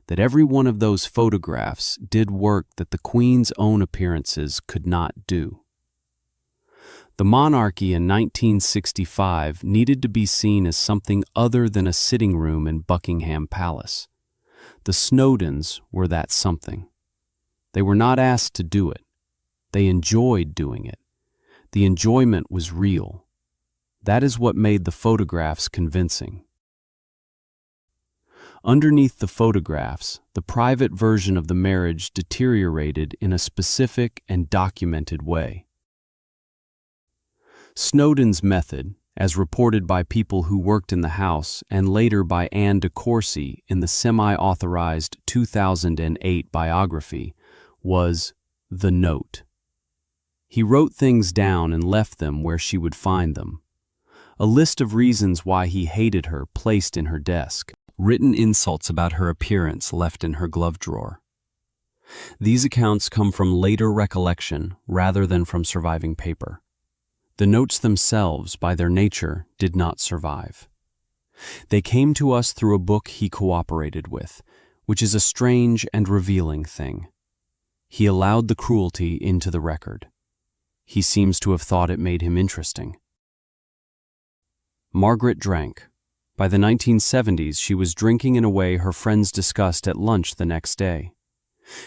that every one of those photographs did work that the Queen's own appearances could not do. The monarchy in 1965 needed to be seen as something other than a sitting room in Buckingham Palace. The Snowdons were that something. They were not asked to do it. They enjoyed doing it. The enjoyment was real. That is what made the photographs convincing. Underneath the photographs, the private version of the marriage deteriorated in a specific and documented way. Snowdon's method, as reported by people who worked in the house and later by Anne de Courcy in the semi-authorized 2008 biography, was the note. He wrote things down and left them where she would find them. A list of reasons why he hated her placed in her desk. Written insults about her appearance left in her glove drawer. These accounts come from later recollection rather than from surviving paper. The notes themselves, by their nature, did not survive. They came to us through a book he cooperated with, which is a strange and revealing thing. He allowed the cruelty into the record. He seems to have thought it made him interesting. Margaret drank. By the 1970s, she was drinking in a way her friends discussed at lunch the next day.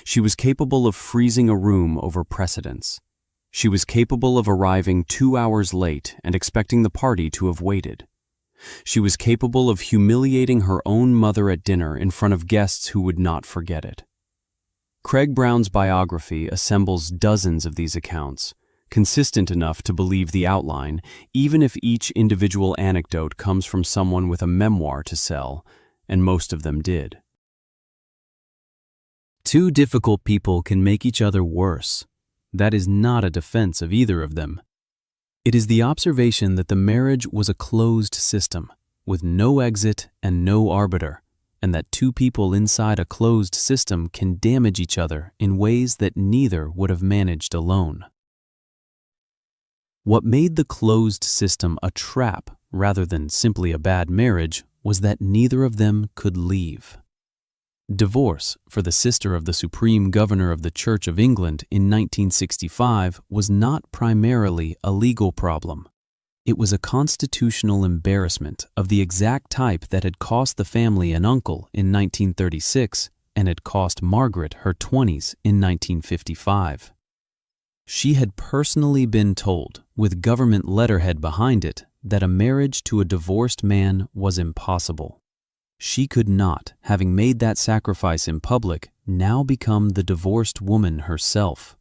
She was capable of freezing a room over precedence. She was capable of arriving 2 hours late and expecting the party to have waited. She was capable of humiliating her own mother at dinner in front of guests who would not forget it. Craig Brown's biography assembles dozens of these accounts, consistent enough to believe the outline, even if each individual anecdote comes from someone with a memoir to sell, and most of them did. Two difficult people can make each other worse. That is not a defense of either of them. It is the observation that the marriage was a closed system, with no exit and no arbiter, and that two people inside a closed system can damage each other in ways that neither would have managed alone. What made the closed system a trap rather than simply a bad marriage was that neither of them could leave. Divorce for the sister of the Supreme Governor of the Church of England in 1965 was not primarily a legal problem. It was a constitutional embarrassment of the exact type that had cost the family an uncle in 1936 and had cost Margaret her 20s in 1955. She had personally been told, with government letterhead behind it, that a marriage to a divorced man was impossible. She could not, having made that sacrifice in public, now become the divorced woman herself.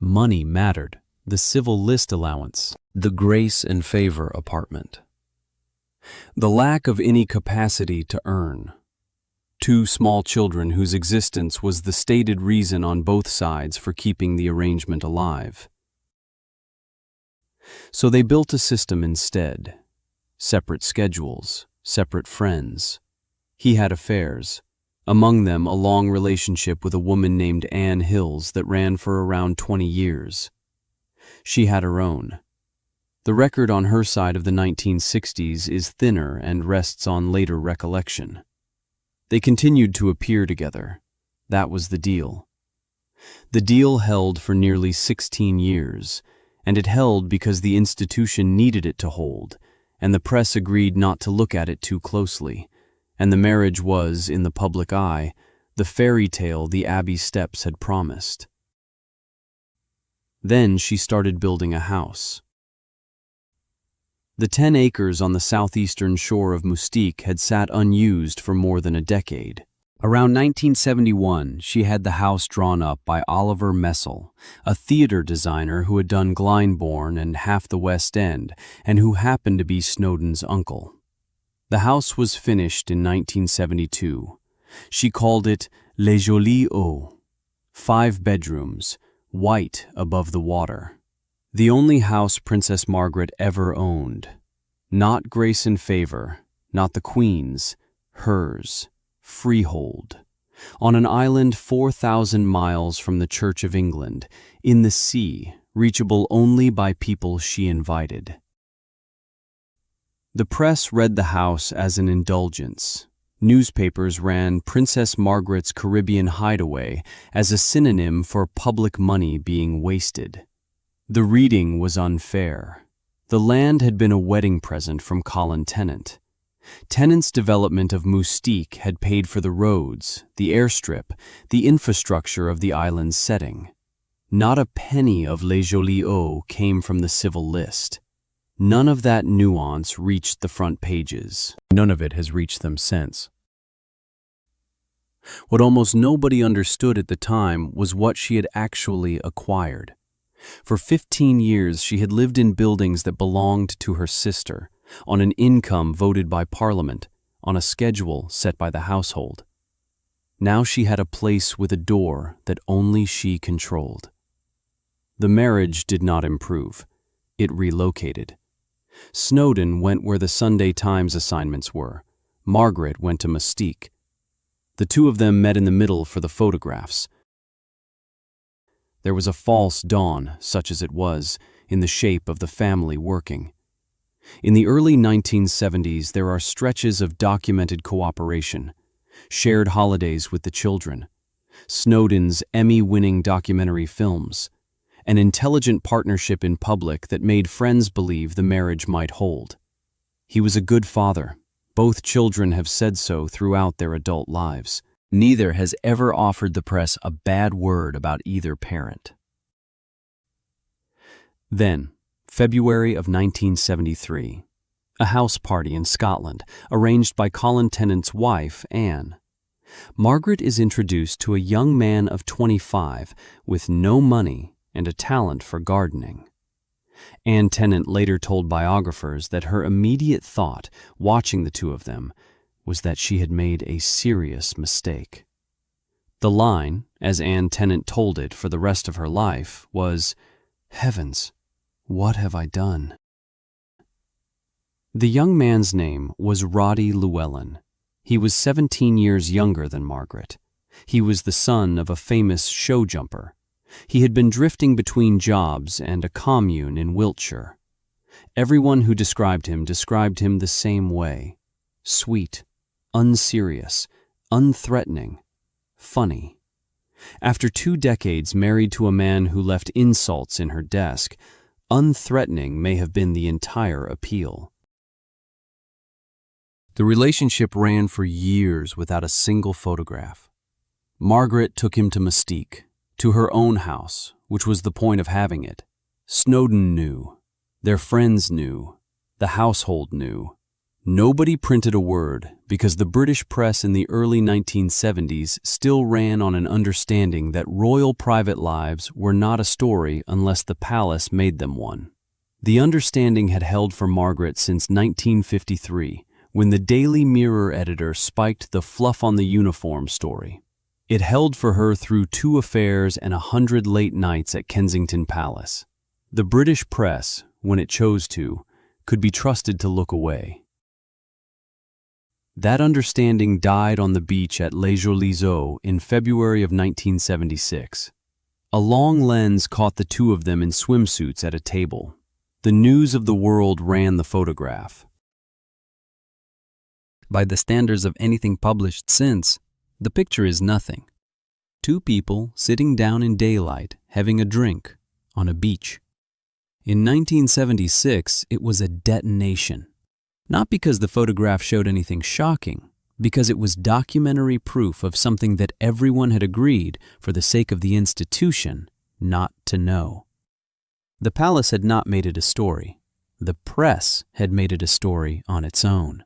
Money mattered, the civil list allowance, the grace and favor apartment. The lack of any capacity to earn. Two small children whose existence was the stated reason on both sides for keeping the arrangement alive. So they built a system instead. Separate schedules, separate friends. He had affairs, among them a long relationship with a woman named Anne Hills that ran for around 20 years. She had her own. The record on her side of the 1960s is thinner and rests on later recollection. They continued to appear together. That was the deal. The deal held for nearly 16 years, and it held because the institution needed it to hold, and the press agreed not to look at it too closely, and the marriage was, in the public eye, the fairy tale the Abbey steps had promised. Then she started building a house. The 10 acres on the southeastern shore of Moustique had sat unused for more than a decade. Around 1971, she had the house drawn up by Oliver Messel, a theater designer who had done Glyndebourne and half the West End, and who happened to be Snowdon's uncle. The house was finished in 1972. She called it Les Jolies Eaux. 5 bedrooms, white above the water. The only house Princess Margaret ever owned. Not grace and favor, not the Queen's, hers, freehold. On an island 4,000 miles from the Church of England, in the sea, reachable only by people she invited. The press read the house as an indulgence. Newspapers ran Princess Margaret's Caribbean hideaway as a synonym for public money being wasted. The reading was unfair. The land had been a wedding present from Colin Tennant. Tennant's development of Moustique had paid for the roads, the airstrip, the infrastructure of the island's setting. Not a penny of Les Jolies Eaux came from the civil list. None of that nuance reached the front pages. None of it has reached them since. What almost nobody understood at the time was what she had actually acquired. For 15 years, she had lived in buildings that belonged to her sister, on an income voted by Parliament, on a schedule set by the household. Now she had a place with a door that only she controlled. The marriage did not improve. It relocated. Snowdon went where the Sunday Times assignments were. Margaret went to Mystique. The two of them met in the middle for the photographs. There was a false dawn, such as it was, in the shape of the family working. In the early 1970s, there are stretches of documented cooperation, shared holidays with the children, Snowdon's Emmy-winning documentary films, an intelligent partnership in public that made friends believe the marriage might hold. He was a good father. Both children have said so throughout their adult lives. Neither has ever offered the press a bad word about either parent. Then, February of 1973, a house party in Scotland, arranged by Colin Tennant's wife, Anne. Margaret is introduced to a young man of 25 with no money and a talent for gardening. Anne Tennant later told biographers that her immediate thought, watching the two of them, was that she had made a serious mistake. The line, as Anne Tennant told it for the rest of her life, was, "Heavens, what have I done?" The young man's name was Roddy Llewellyn. He was 17 years younger than Margaret. He was the son of a famous show jumper. He had been drifting between jobs and a commune in Wiltshire. Everyone who described him the same way: sweet, unserious, unthreatening, funny. After 2 decades married to a man who left insults in her desk, unthreatening may have been the entire appeal. The relationship ran for years without a single photograph. Margaret took him to Mystique, to her own house, which was the point of having it. Snowdon knew. Their friends knew. The household knew. Nobody printed a word because the British press in the early 1970s still ran on an understanding that royal private lives were not a story unless the palace made them one. The understanding had held for Margaret since 1953, when the Daily Mirror editor spiked the fluff on the uniform story. It held for her through 2 affairs and 100 late nights at Kensington Palace. The British press, when it chose to, could be trusted to look away. That understanding died on the beach at Les Jolies Eaux in February of 1976. A long lens caught the two of them in swimsuits at a table. The news of the world ran the photograph. By the standards of anything published since, the picture is nothing. 2 people sitting down in daylight, having a drink, on a beach. In 1976, it was a detonation. Not because the photograph showed anything shocking, because it was documentary proof of something that everyone had agreed, for the sake of the institution, not to know. The palace had not made it a story. The press had made it a story on its own.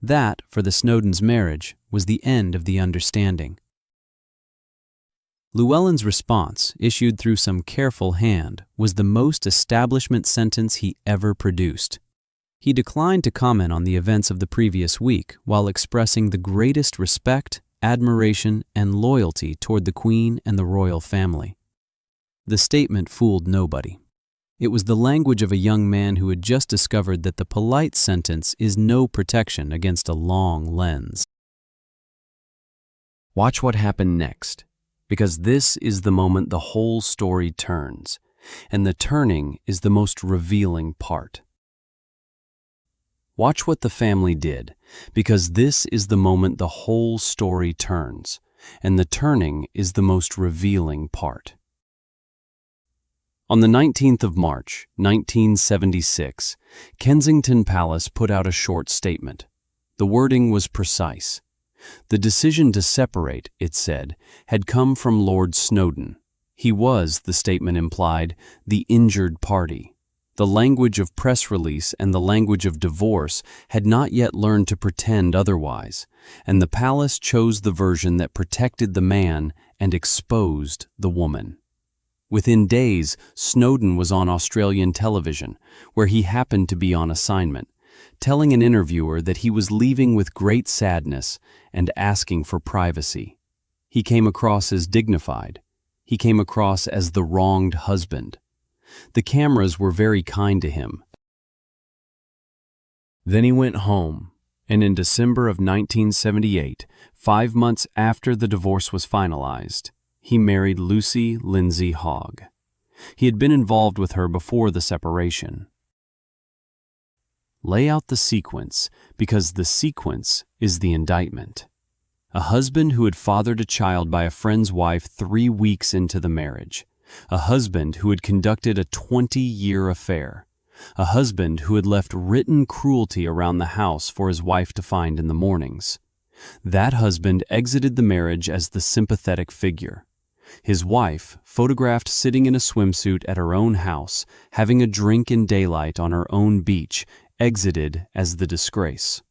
That, for the Snowdons' marriage, was the end of the understanding. Llewellyn's response, issued through some careful hand, was the most establishment sentence he ever produced. He declined to comment on the events of the previous week while expressing the greatest respect, admiration, and loyalty toward the Queen and the royal family. The statement fooled nobody. It was the language of a young man who had just discovered that the polite sentence is no protection against a long lens. Watch what happened next, because this is the moment the whole story turns, and the turning is the most revealing part. Watch what the family did, because this is the moment the whole story turns, and the turning is the most revealing part. On the 19th of March, 1976, Kensington Palace put out a short statement. The wording was precise. The decision to separate, it said, had come from Lord Snowdon. He was, the statement implied, the injured party. The language of press release and the language of divorce had not yet learned to pretend otherwise, and the palace chose the version that protected the man and exposed the woman. Within days, Snowden was on Australian television, where he happened to be on assignment, telling an interviewer that he was leaving with great sadness and asking for privacy. He came across as dignified. He came across as the wronged husband. The cameras were very kind to him. Then he went home, and in December of 1978, 5 months after the divorce was finalized, he married Lucy Lindsay Hogg. He had been involved with her before the separation. Lay out the sequence, because the sequence is the indictment. A husband who had fathered a child by a friend's wife 3 weeks into the marriage. A husband who had conducted a 20-year affair. A husband who had left written cruelty around the house for his wife to find in the mornings. That husband exited the marriage as the sympathetic figure. His wife, photographed sitting in a swimsuit at her own house, having a drink in daylight on her own beach, exited as the disgrace.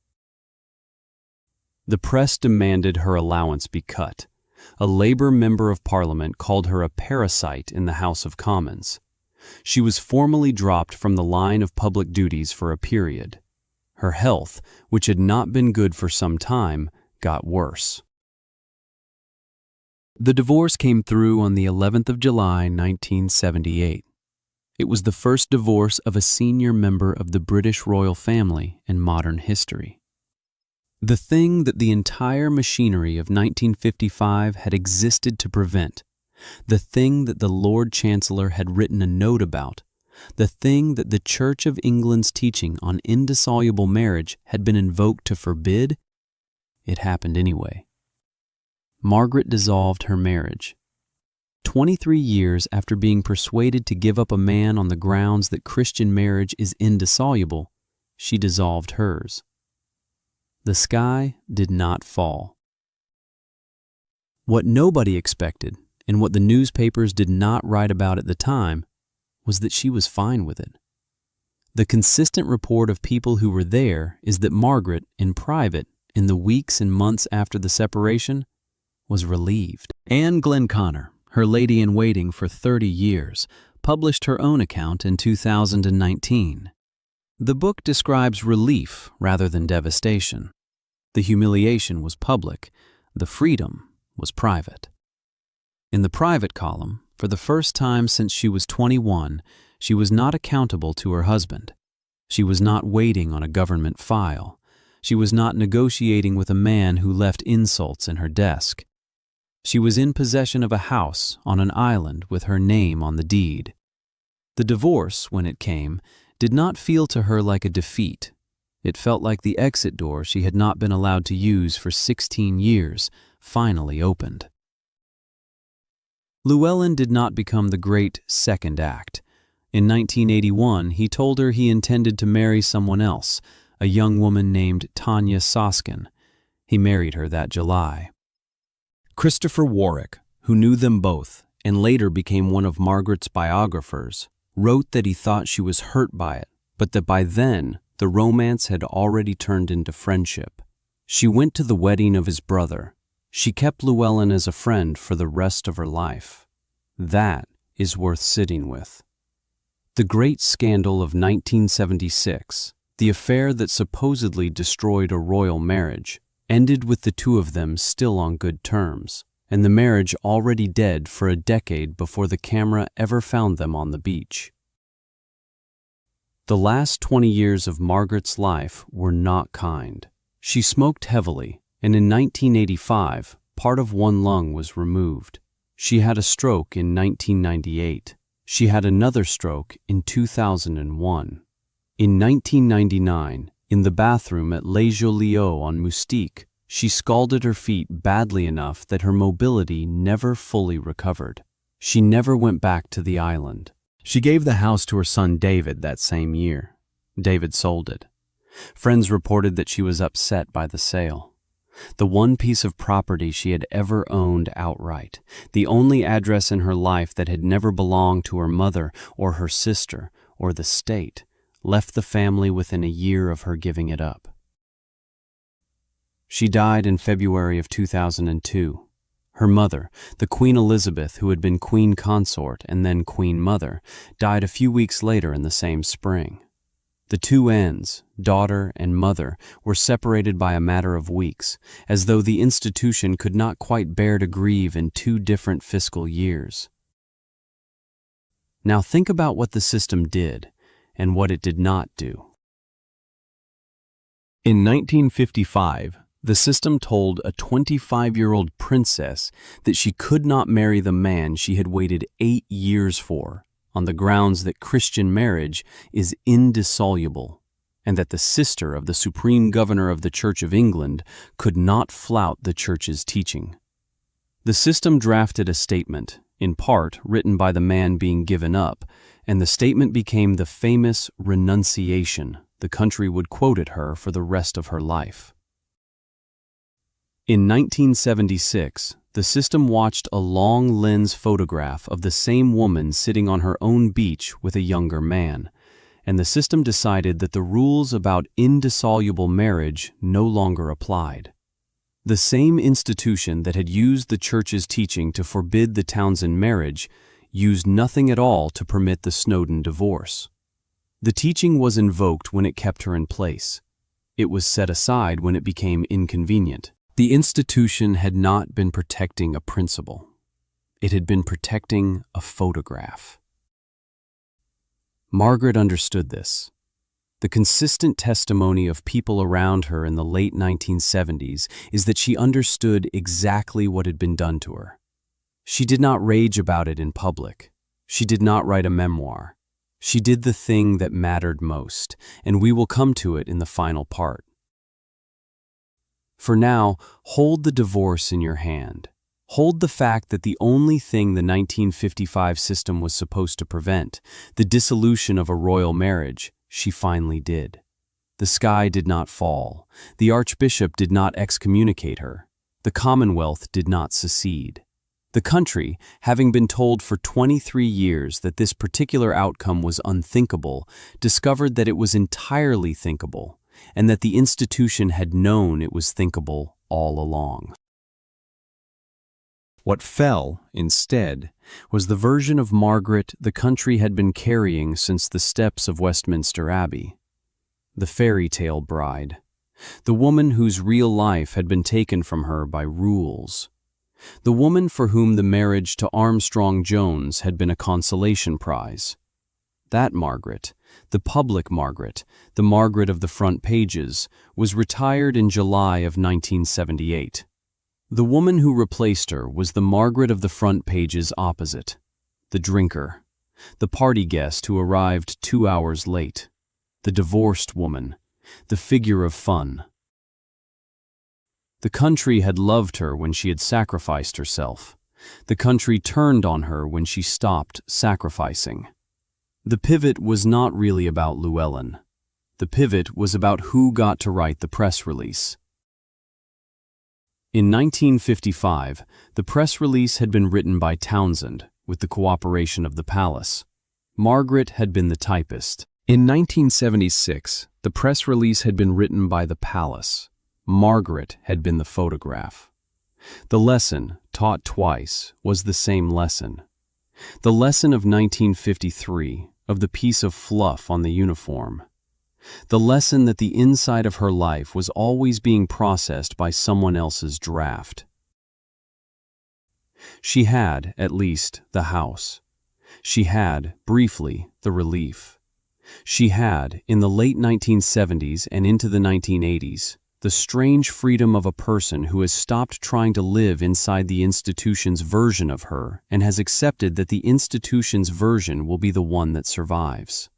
The press demanded her allowance be cut. A Labour member of Parliament called her a parasite in the House of Commons. She was formally dropped from the line of public duties for a period. Her health, which had not been good for some time, got worse. The divorce came through on the 11th of July, 1978. It was the first divorce of a senior member of the British royal family in modern history. The thing that the entire machinery of 1955 had existed to prevent, the thing that the Lord Chancellor had written a note about, the thing that the Church of England's teaching on indissoluble marriage had been invoked to forbid, it happened anyway. Margaret dissolved her marriage. 23 years after being persuaded to give up a man on the grounds that Christian marriage is indissoluble, she dissolved hers. The sky did not fall. What nobody expected, and what the newspapers did not write about at the time, was that she was fine with it. The consistent report of people who were there is that Margaret, in private, in the weeks and months after the separation, was relieved. Anne Glenconner, her lady-in-waiting for 30 years, published her own account in 2019. The book describes relief rather than devastation. The humiliation was public, the freedom was private. In the private column, for the first time since she was 21, she was not accountable to her husband. She was not waiting on a government file. She was not negotiating with a man who left insults in her desk. She was in possession of a house on an island with her name on the deed. The divorce, when it came, did not feel to her like a defeat. It felt like the exit door she had not been allowed to use for 16 years finally opened. Llewellyn did not become the great second act. In 1981, he told her he intended to marry someone else, a young woman named Tanya Soskin. He married her that July. Christopher Warwick, who knew them both and later became one of Margaret's biographers, wrote that he thought she was hurt by it, but that by then the romance had already turned into friendship. She went to the wedding of his brother. She kept Llewellyn as a friend for the rest of her life. That is worth sitting with. The great scandal of 1976, the affair that supposedly destroyed a royal marriage, ended with the two of them still on good terms, and the marriage already dead for a decade before the camera ever found them on the beach. The last 20 years of Margaret's life were not kind. She smoked heavily, and in 1985, part of one lung was removed. She had a stroke in 1998. She had another stroke in 2001. In 1999, in the bathroom at Les Joliot on Moustique, she scalded her feet badly enough that her mobility never fully recovered. She never went back to the island. She gave the house to her son David that same year. David sold it. Friends reported that she was upset by the sale. The one piece of property she had ever owned outright, the only address in her life that had never belonged to her mother or her sister or the state, left the family within a year of her giving it up. She died in February of 2002. Her mother, the Queen Elizabeth, who had been Queen Consort and then Queen Mother, died a few weeks later in the same spring. The two Annes, daughter and mother, were separated by a matter of weeks, as though the institution could not quite bear to grieve in two different fiscal years. Now think about what the system did and what it did not do. In 1955, the system told a 25-year-old princess that she could not marry the man she had waited 8 years for, on the grounds that Christian marriage is indissoluble, and that the sister of the Supreme Governor of the Church of England could not flout the Church's teaching. The system drafted a statement, in part written by the man being given up, and the statement became the famous renunciation the country would quote at her for the rest of her life. In 1976, the system watched a long lens photograph of the same woman sitting on her own beach with a younger man, and the system decided that the rules about indissoluble marriage no longer applied. The same institution that had used the Church's teaching to forbid the Townsend marriage used nothing at all to permit the Snowdon divorce. The teaching was invoked when it kept her in place. It was set aside when it became inconvenient. The institution had not been protecting a principle. It had been protecting a photograph. Margaret understood this. The consistent testimony of people around her in the late 1970s is that she understood exactly what had been done to her. She did not rage about it in public. She did not write a memoir. She did the thing that mattered most, and we will come to it in the final part. For now, hold the divorce in your hand. Hold the fact that the only thing the 1955 system was supposed to prevent, the dissolution of a royal marriage, she finally did. The sky did not fall. The Archbishop did not excommunicate her. The Commonwealth did not secede. The country, having been told for 23 years that this particular outcome was unthinkable, discovered that it was entirely thinkable, and that the institution had known it was thinkable all along. What fell, instead, was the version of Margaret the country had been carrying since the steps of Westminster Abbey. The fairy tale bride. The woman whose real life had been taken from her by rules. The woman for whom the marriage to Armstrong Jones had been a consolation prize. That Margaret, the public Margaret, the Margaret of the front pages, was retired in July of 1978. The woman who replaced her was the Margaret of the front pages opposite, the drinker, the party guest who arrived 2 hours late, the divorced woman, the figure of fun. The country had loved her when she had sacrificed herself. The country turned on her when she stopped sacrificing. The pivot was not really about Llewellyn. The pivot was about who got to write the press release. In 1955, the press release had been written by Townsend, with the cooperation of the palace. Margaret had been the typist. In 1976, the press release had been written by the palace. Margaret had been the photograph. The lesson, taught twice, was the same lesson. The lesson of 1953, of the piece of fluff on the uniform. The lesson that the inside of her life was always being processed by someone else's draft. She had, at least, the house. She had, briefly, the relief. She had, in the late 1970s and into the 1980s, the strange freedom of a person who has stopped trying to live inside the institution's version of her and has accepted that the institution's version will be the one that survives.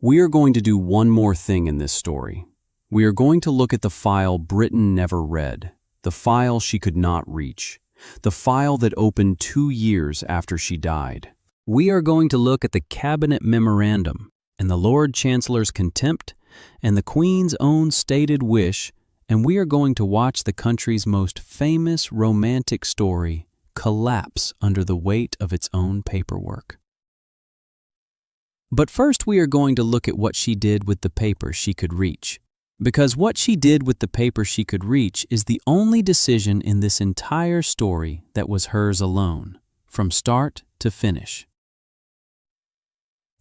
We are going to do one more thing in this story. We are going to look at the file Britain never read, the file she could not reach, the file that opened 2 years after she died. We are going to look at the Cabinet Memorandum and the Lord Chancellor's contempt and the Queen's own stated wish, and we are going to watch the country's most famous romantic story collapse under the weight of its own paperwork. But first we are going to look at what she did with the paper she could reach. Because what she did with the paper she could reach is the only decision in this entire story that was hers alone, from start to finish.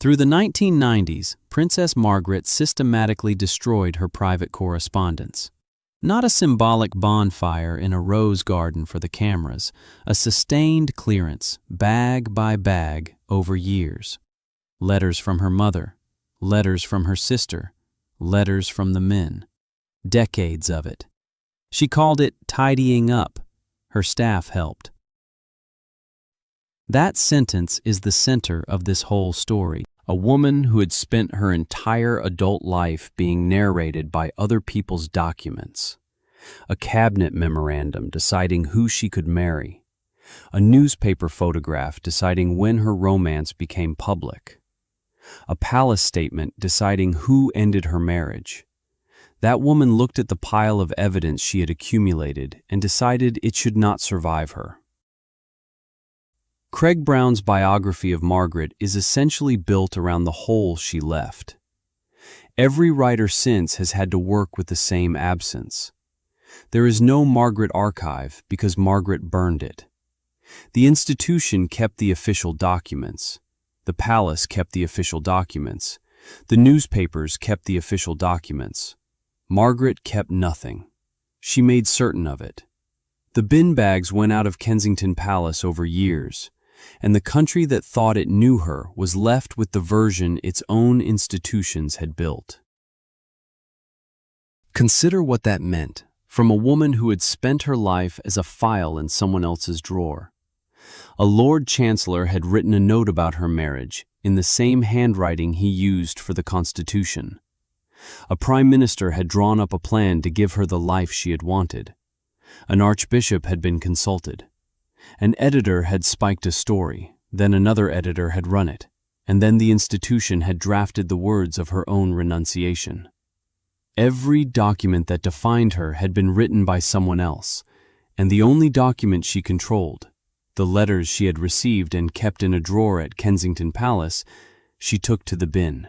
Through the 1990s, Princess Margaret systematically destroyed her private correspondence. Not a symbolic bonfire in a rose garden for the cameras, a sustained clearance, bag by bag, over years. Letters from her mother, letters from her sister, letters from the men. Decades of it. She called it tidying up. Her staff helped. That sentence is the center of this whole story. A woman who had spent her entire adult life being narrated by other people's documents. A cabinet memorandum deciding who she could marry. A newspaper photograph deciding when her romance became public. A palace statement deciding who ended her marriage. That woman looked at the pile of evidence she had accumulated and decided it should not survive her. Craig Brown's biography of Margaret is essentially built around the hole she left. Every writer since has had to work with the same absence. There is no Margaret archive because Margaret burned it. The institution kept the official documents. The palace kept the official documents. The newspapers kept the official documents. Margaret kept nothing. She made certain of it. The bin bags went out of Kensington Palace over years, and the country that thought it knew her was left with the version its own institutions had built. Consider what that meant, from a woman who had spent her life as a file in someone else's drawer. A Lord Chancellor had written a note about her marriage in the same handwriting he used for the Constitution. A Prime Minister had drawn up a plan to give her the life she had wanted. An Archbishop had been consulted. An editor had spiked a story, then another editor had run it, and then the institution had drafted the words of her own renunciation. Every document that defined her had been written by someone else, and the only document she controlled, the letters she had received and kept in a drawer at Kensington Palace, she took to the bin.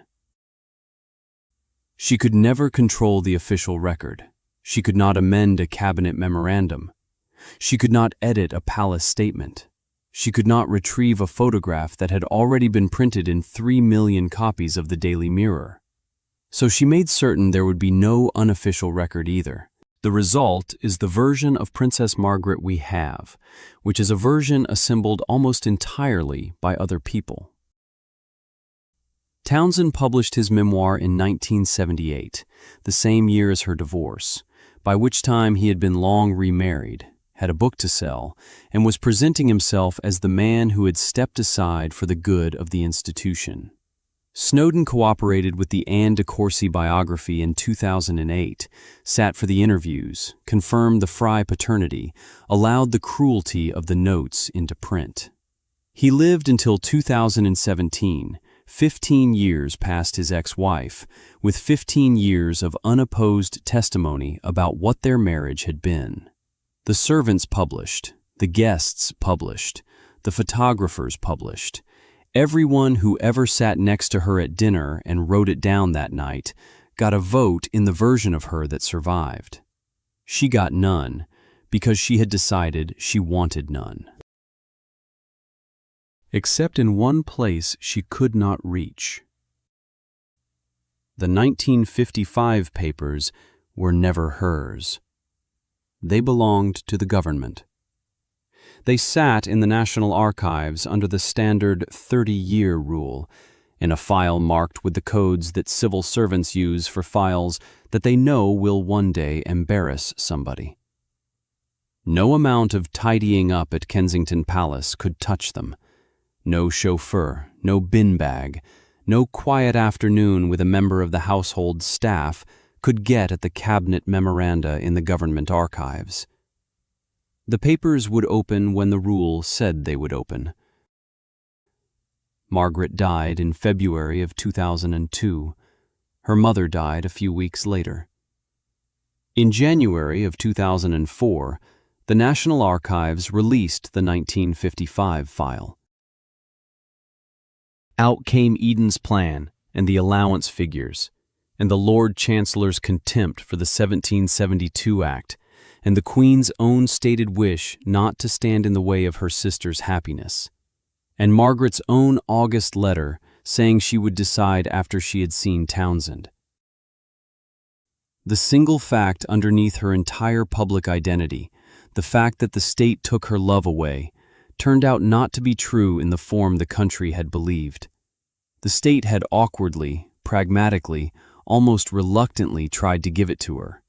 She could never control the official record. She could not amend a cabinet memorandum. She could not edit a palace statement. She could not retrieve a photograph that had already been printed in 3 million copies of the Daily Mirror. So she made certain there would be no unofficial record either. The result is the version of Princess Margaret we have, which is a version assembled almost entirely by other people. Townsend published his memoir in 1978, the same year as her divorce, by which time he had been long remarried, had a book to sell, and was presenting himself as the man who had stepped aside for the good of the institution. Snowden cooperated with the Anne de Courcy biography in 2008, sat for the interviews, confirmed the Fry paternity, allowed the cruelty of the notes into print. He lived until 2017, 15 years past his ex-wife, with 15 years of unopposed testimony about what their marriage had been. The servants published, the guests published, the photographers published. Everyone who ever sat next to her at dinner and wrote it down that night got a vote in the version of her that survived. She got none because she had decided she wanted none. Except in one place she could not reach. The 1955 papers were never hers. They belonged to the government. They sat in the National Archives under the standard 30-year rule, in a file marked with the codes that civil servants use for files that they know will one day embarrass somebody. No amount of tidying up at Kensington Palace could touch them. No chauffeur, no bin bag, no quiet afternoon with a member of the household staff could get at the cabinet memoranda in the government archives. The papers would open when the rule said they would open. Margaret died in February of 2002. Her mother died a few weeks later. In January of 2004, the National Archives released the 1955 file. Out came Eden's plan and the allowance figures, and the Lord Chancellor's contempt for the 1772 Act, and the Queen's own stated wish not to stand in the way of her sister's happiness, and Margaret's own August letter saying she would decide after she had seen Townsend. The single fact underneath her entire public identity, the fact that the state took her love away, turned out not to be true in the form the country had believed. The state had awkwardly, pragmatically, almost reluctantly tried to give it to her.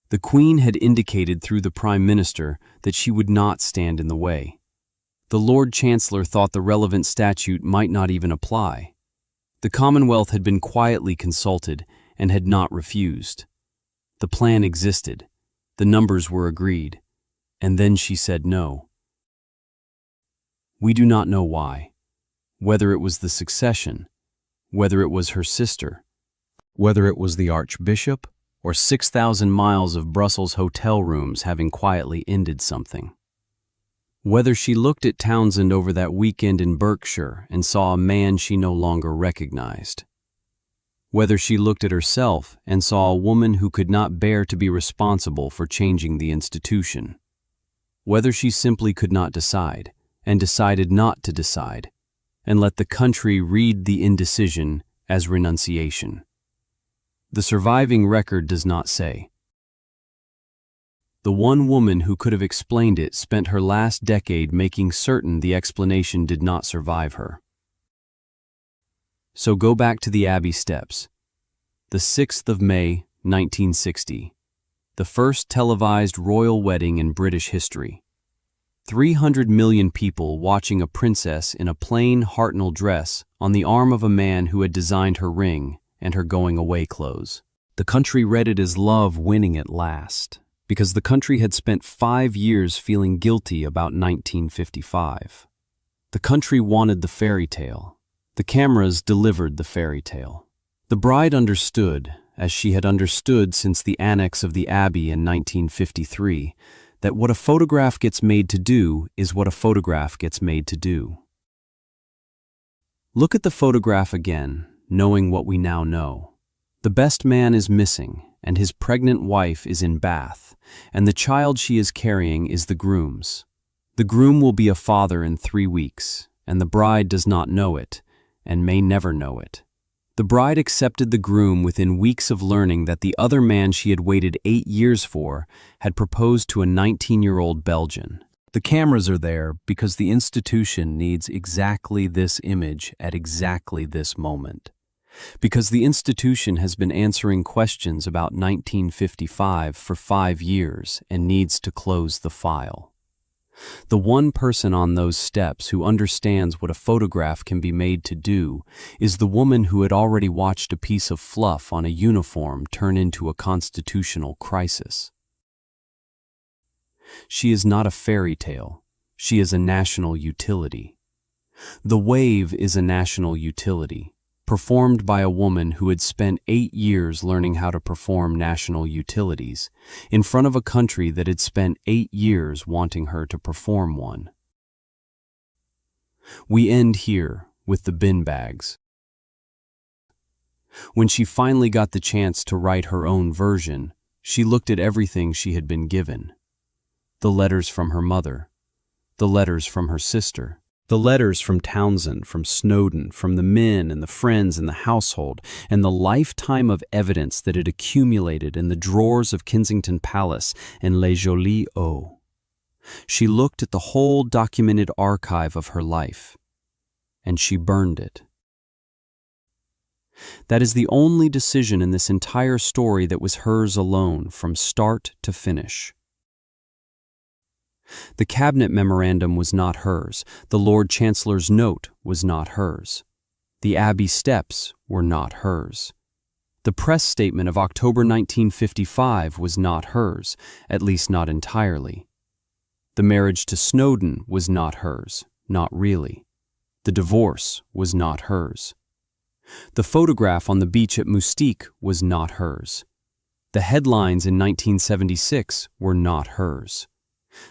The Queen had indicated through the Prime Minister that she would not stand in the way. The Lord Chancellor thought the relevant statute might not even apply. The Commonwealth had been quietly consulted and had not refused. The plan existed, the numbers were agreed, and then she said no. We do not know why, whether it was the succession, whether it was her sister, whether it was the Archbishop, or 6,000 miles of Brussels hotel rooms having quietly ended something. Whether she looked at Townsend over that weekend in Berkshire and saw a man she no longer recognized. Whether she looked at herself and saw a woman who could not bear to be responsible for changing the institution. Whether she simply could not decide, and decided not to decide, and let the country read the indecision as renunciation. The surviving record does not say. The one woman who could have explained it spent her last decade making certain the explanation did not survive her. So go back to the Abbey steps. The 6th of May, 1960. The first televised royal wedding in British history. 300 million people watching a princess in a plain Hartnell dress on the arm of a man who had designed her ring and her going-away clothes. The country read it as love winning at last, because the country had spent 5 years feeling guilty about 1955. The country wanted the fairy tale. The cameras delivered the fairy tale. The bride understood, as she had understood since the annex of the Abbey in 1953, that what a photograph gets made to do is what a photograph gets made to do. Look at the photograph again, knowing what we now know. The best man is missing, and his pregnant wife is in Bath, and the child she is carrying is the groom's. The groom will be a father in 3 weeks, and the bride does not know it, and may never know it. The bride accepted the groom within weeks of learning that the other man she had waited 8 years for had proposed to a 19-year-old Belgian. The cameras are there because the institution needs exactly this image at exactly this moment. Because the institution has been answering questions about 1955 for 5 years and needs to close the file. The one person on those steps who understands what a photograph can be made to do is the woman who had already watched a piece of fluff on a uniform turn into a constitutional crisis. She is not a fairy tale. She is a national utility. The Wave is a national utility, performed by a woman who had spent 8 years learning how to perform national utilities, in front of a country that had spent 8 years wanting her to perform one. We end here with the bin bags. When she finally got the chance to write her own version, she looked at everything she had been given. The letters from her mother, the letters from her sister, the letters from Townsend, from Snowdon, from the men and the friends in the household, and the lifetime of evidence that had accumulated in the drawers of Kensington Palace and Les Jolies Eaux. She looked at the whole documented archive of her life, and she burned it. That is the only decision in this entire story that was hers alone from start to finish. The cabinet memorandum was not hers. The Lord Chancellor's note was not hers. The Abbey steps were not hers. The press statement of October 1955 was not hers, at least not entirely. The marriage to Snowdon was not hers, not really. The divorce was not hers. The photograph on the beach at Moustique was not hers. The headlines in 1976 were not hers.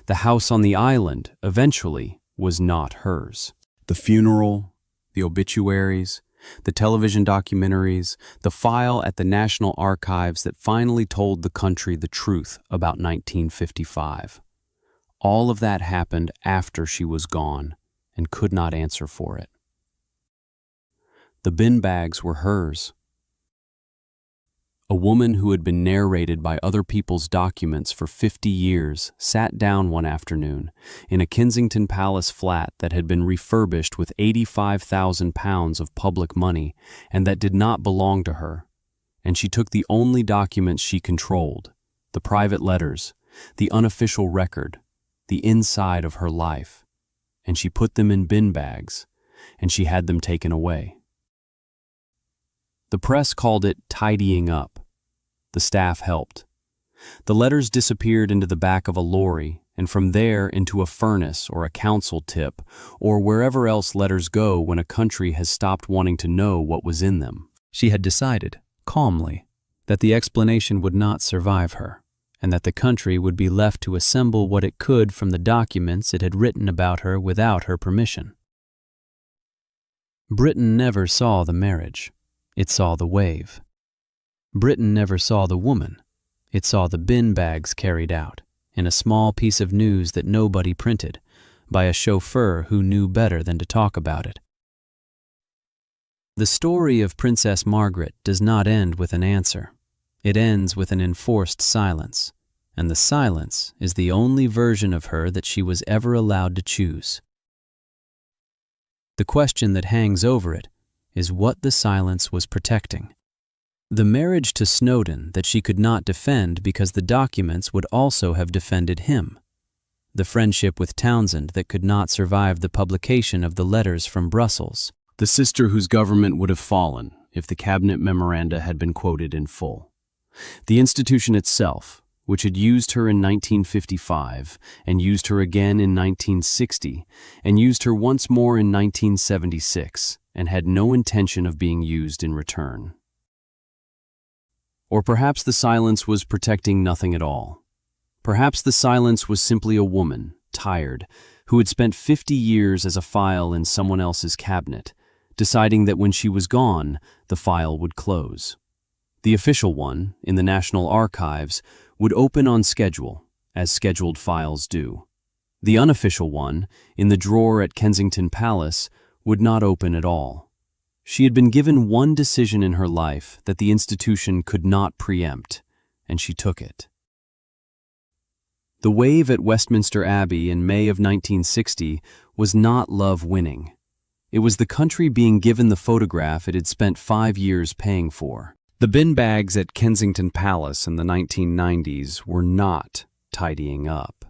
The house on the island, eventually, was not hers. The funeral, the obituaries, the television documentaries, the file at the National Archives that finally told the country the truth about 1955. All of that happened after she was gone and could not answer for it. The bin bags were hers. A woman who had been narrated by other people's documents for 50 years sat down one afternoon in a Kensington Palace flat that had been refurbished with £85,000 of public money and that did not belong to her, and she took the only documents she controlled, the private letters, the unofficial record, the inside of her life, and she put them in bin bags, and she had them taken away. The press called it tidying up. The staff helped. The letters disappeared into the back of a lorry and from there into a furnace or a council tip or wherever else letters go when a country has stopped wanting to know what was in them. She had decided, calmly, that the explanation would not survive her, and that the country would be left to assemble what it could from the documents it had written about her without her permission. Britain never saw the marriage. It saw the wave. Britain never saw the woman. It saw the bin bags carried out, in a small piece of news that nobody printed, by a chauffeur who knew better than to talk about it. The story of Princess Margaret does not end with an answer. It ends with an enforced silence, and the silence is the only version of her that she was ever allowed to choose. The question that hangs over it is what the silence was protecting. The marriage to Snowdon that she could not defend because the documents would also have defended him. The friendship with Townsend that could not survive the publication of the letters from Brussels. The sister whose government would have fallen if the cabinet memoranda had been quoted in full. The institution itself, which had used her in 1955 and used her again in 1960 and used her once more in 1976 and had no intention of being used in return. Or perhaps the silence was protecting nothing at all. Perhaps the silence was simply a woman, tired, who had spent 50 years as a file in someone else's cabinet, deciding that when she was gone, the file would close. The official one, in the National Archives, would open on schedule, as scheduled files do. The unofficial one, in the drawer at Kensington Palace, would not open at all. She had been given one decision in her life that the institution could not preempt, and she took it. The wave at Westminster Abbey in May of 1960 was not love winning. It was the country being given the photograph it had spent 5 years paying for. The bin bags at Kensington Palace in the 1990s were not tidying up.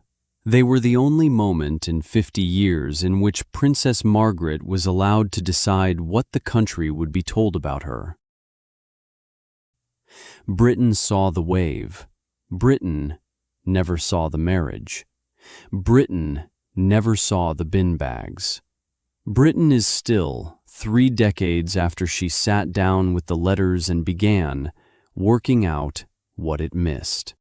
They were the only moment in 50 years in which Princess Margaret was allowed to decide what the country would be told about her. Britain saw the wave. Britain never saw the marriage. Britain never saw the bin bags. Britain is still, 3 decades after she sat down with the letters and began, working out what it missed.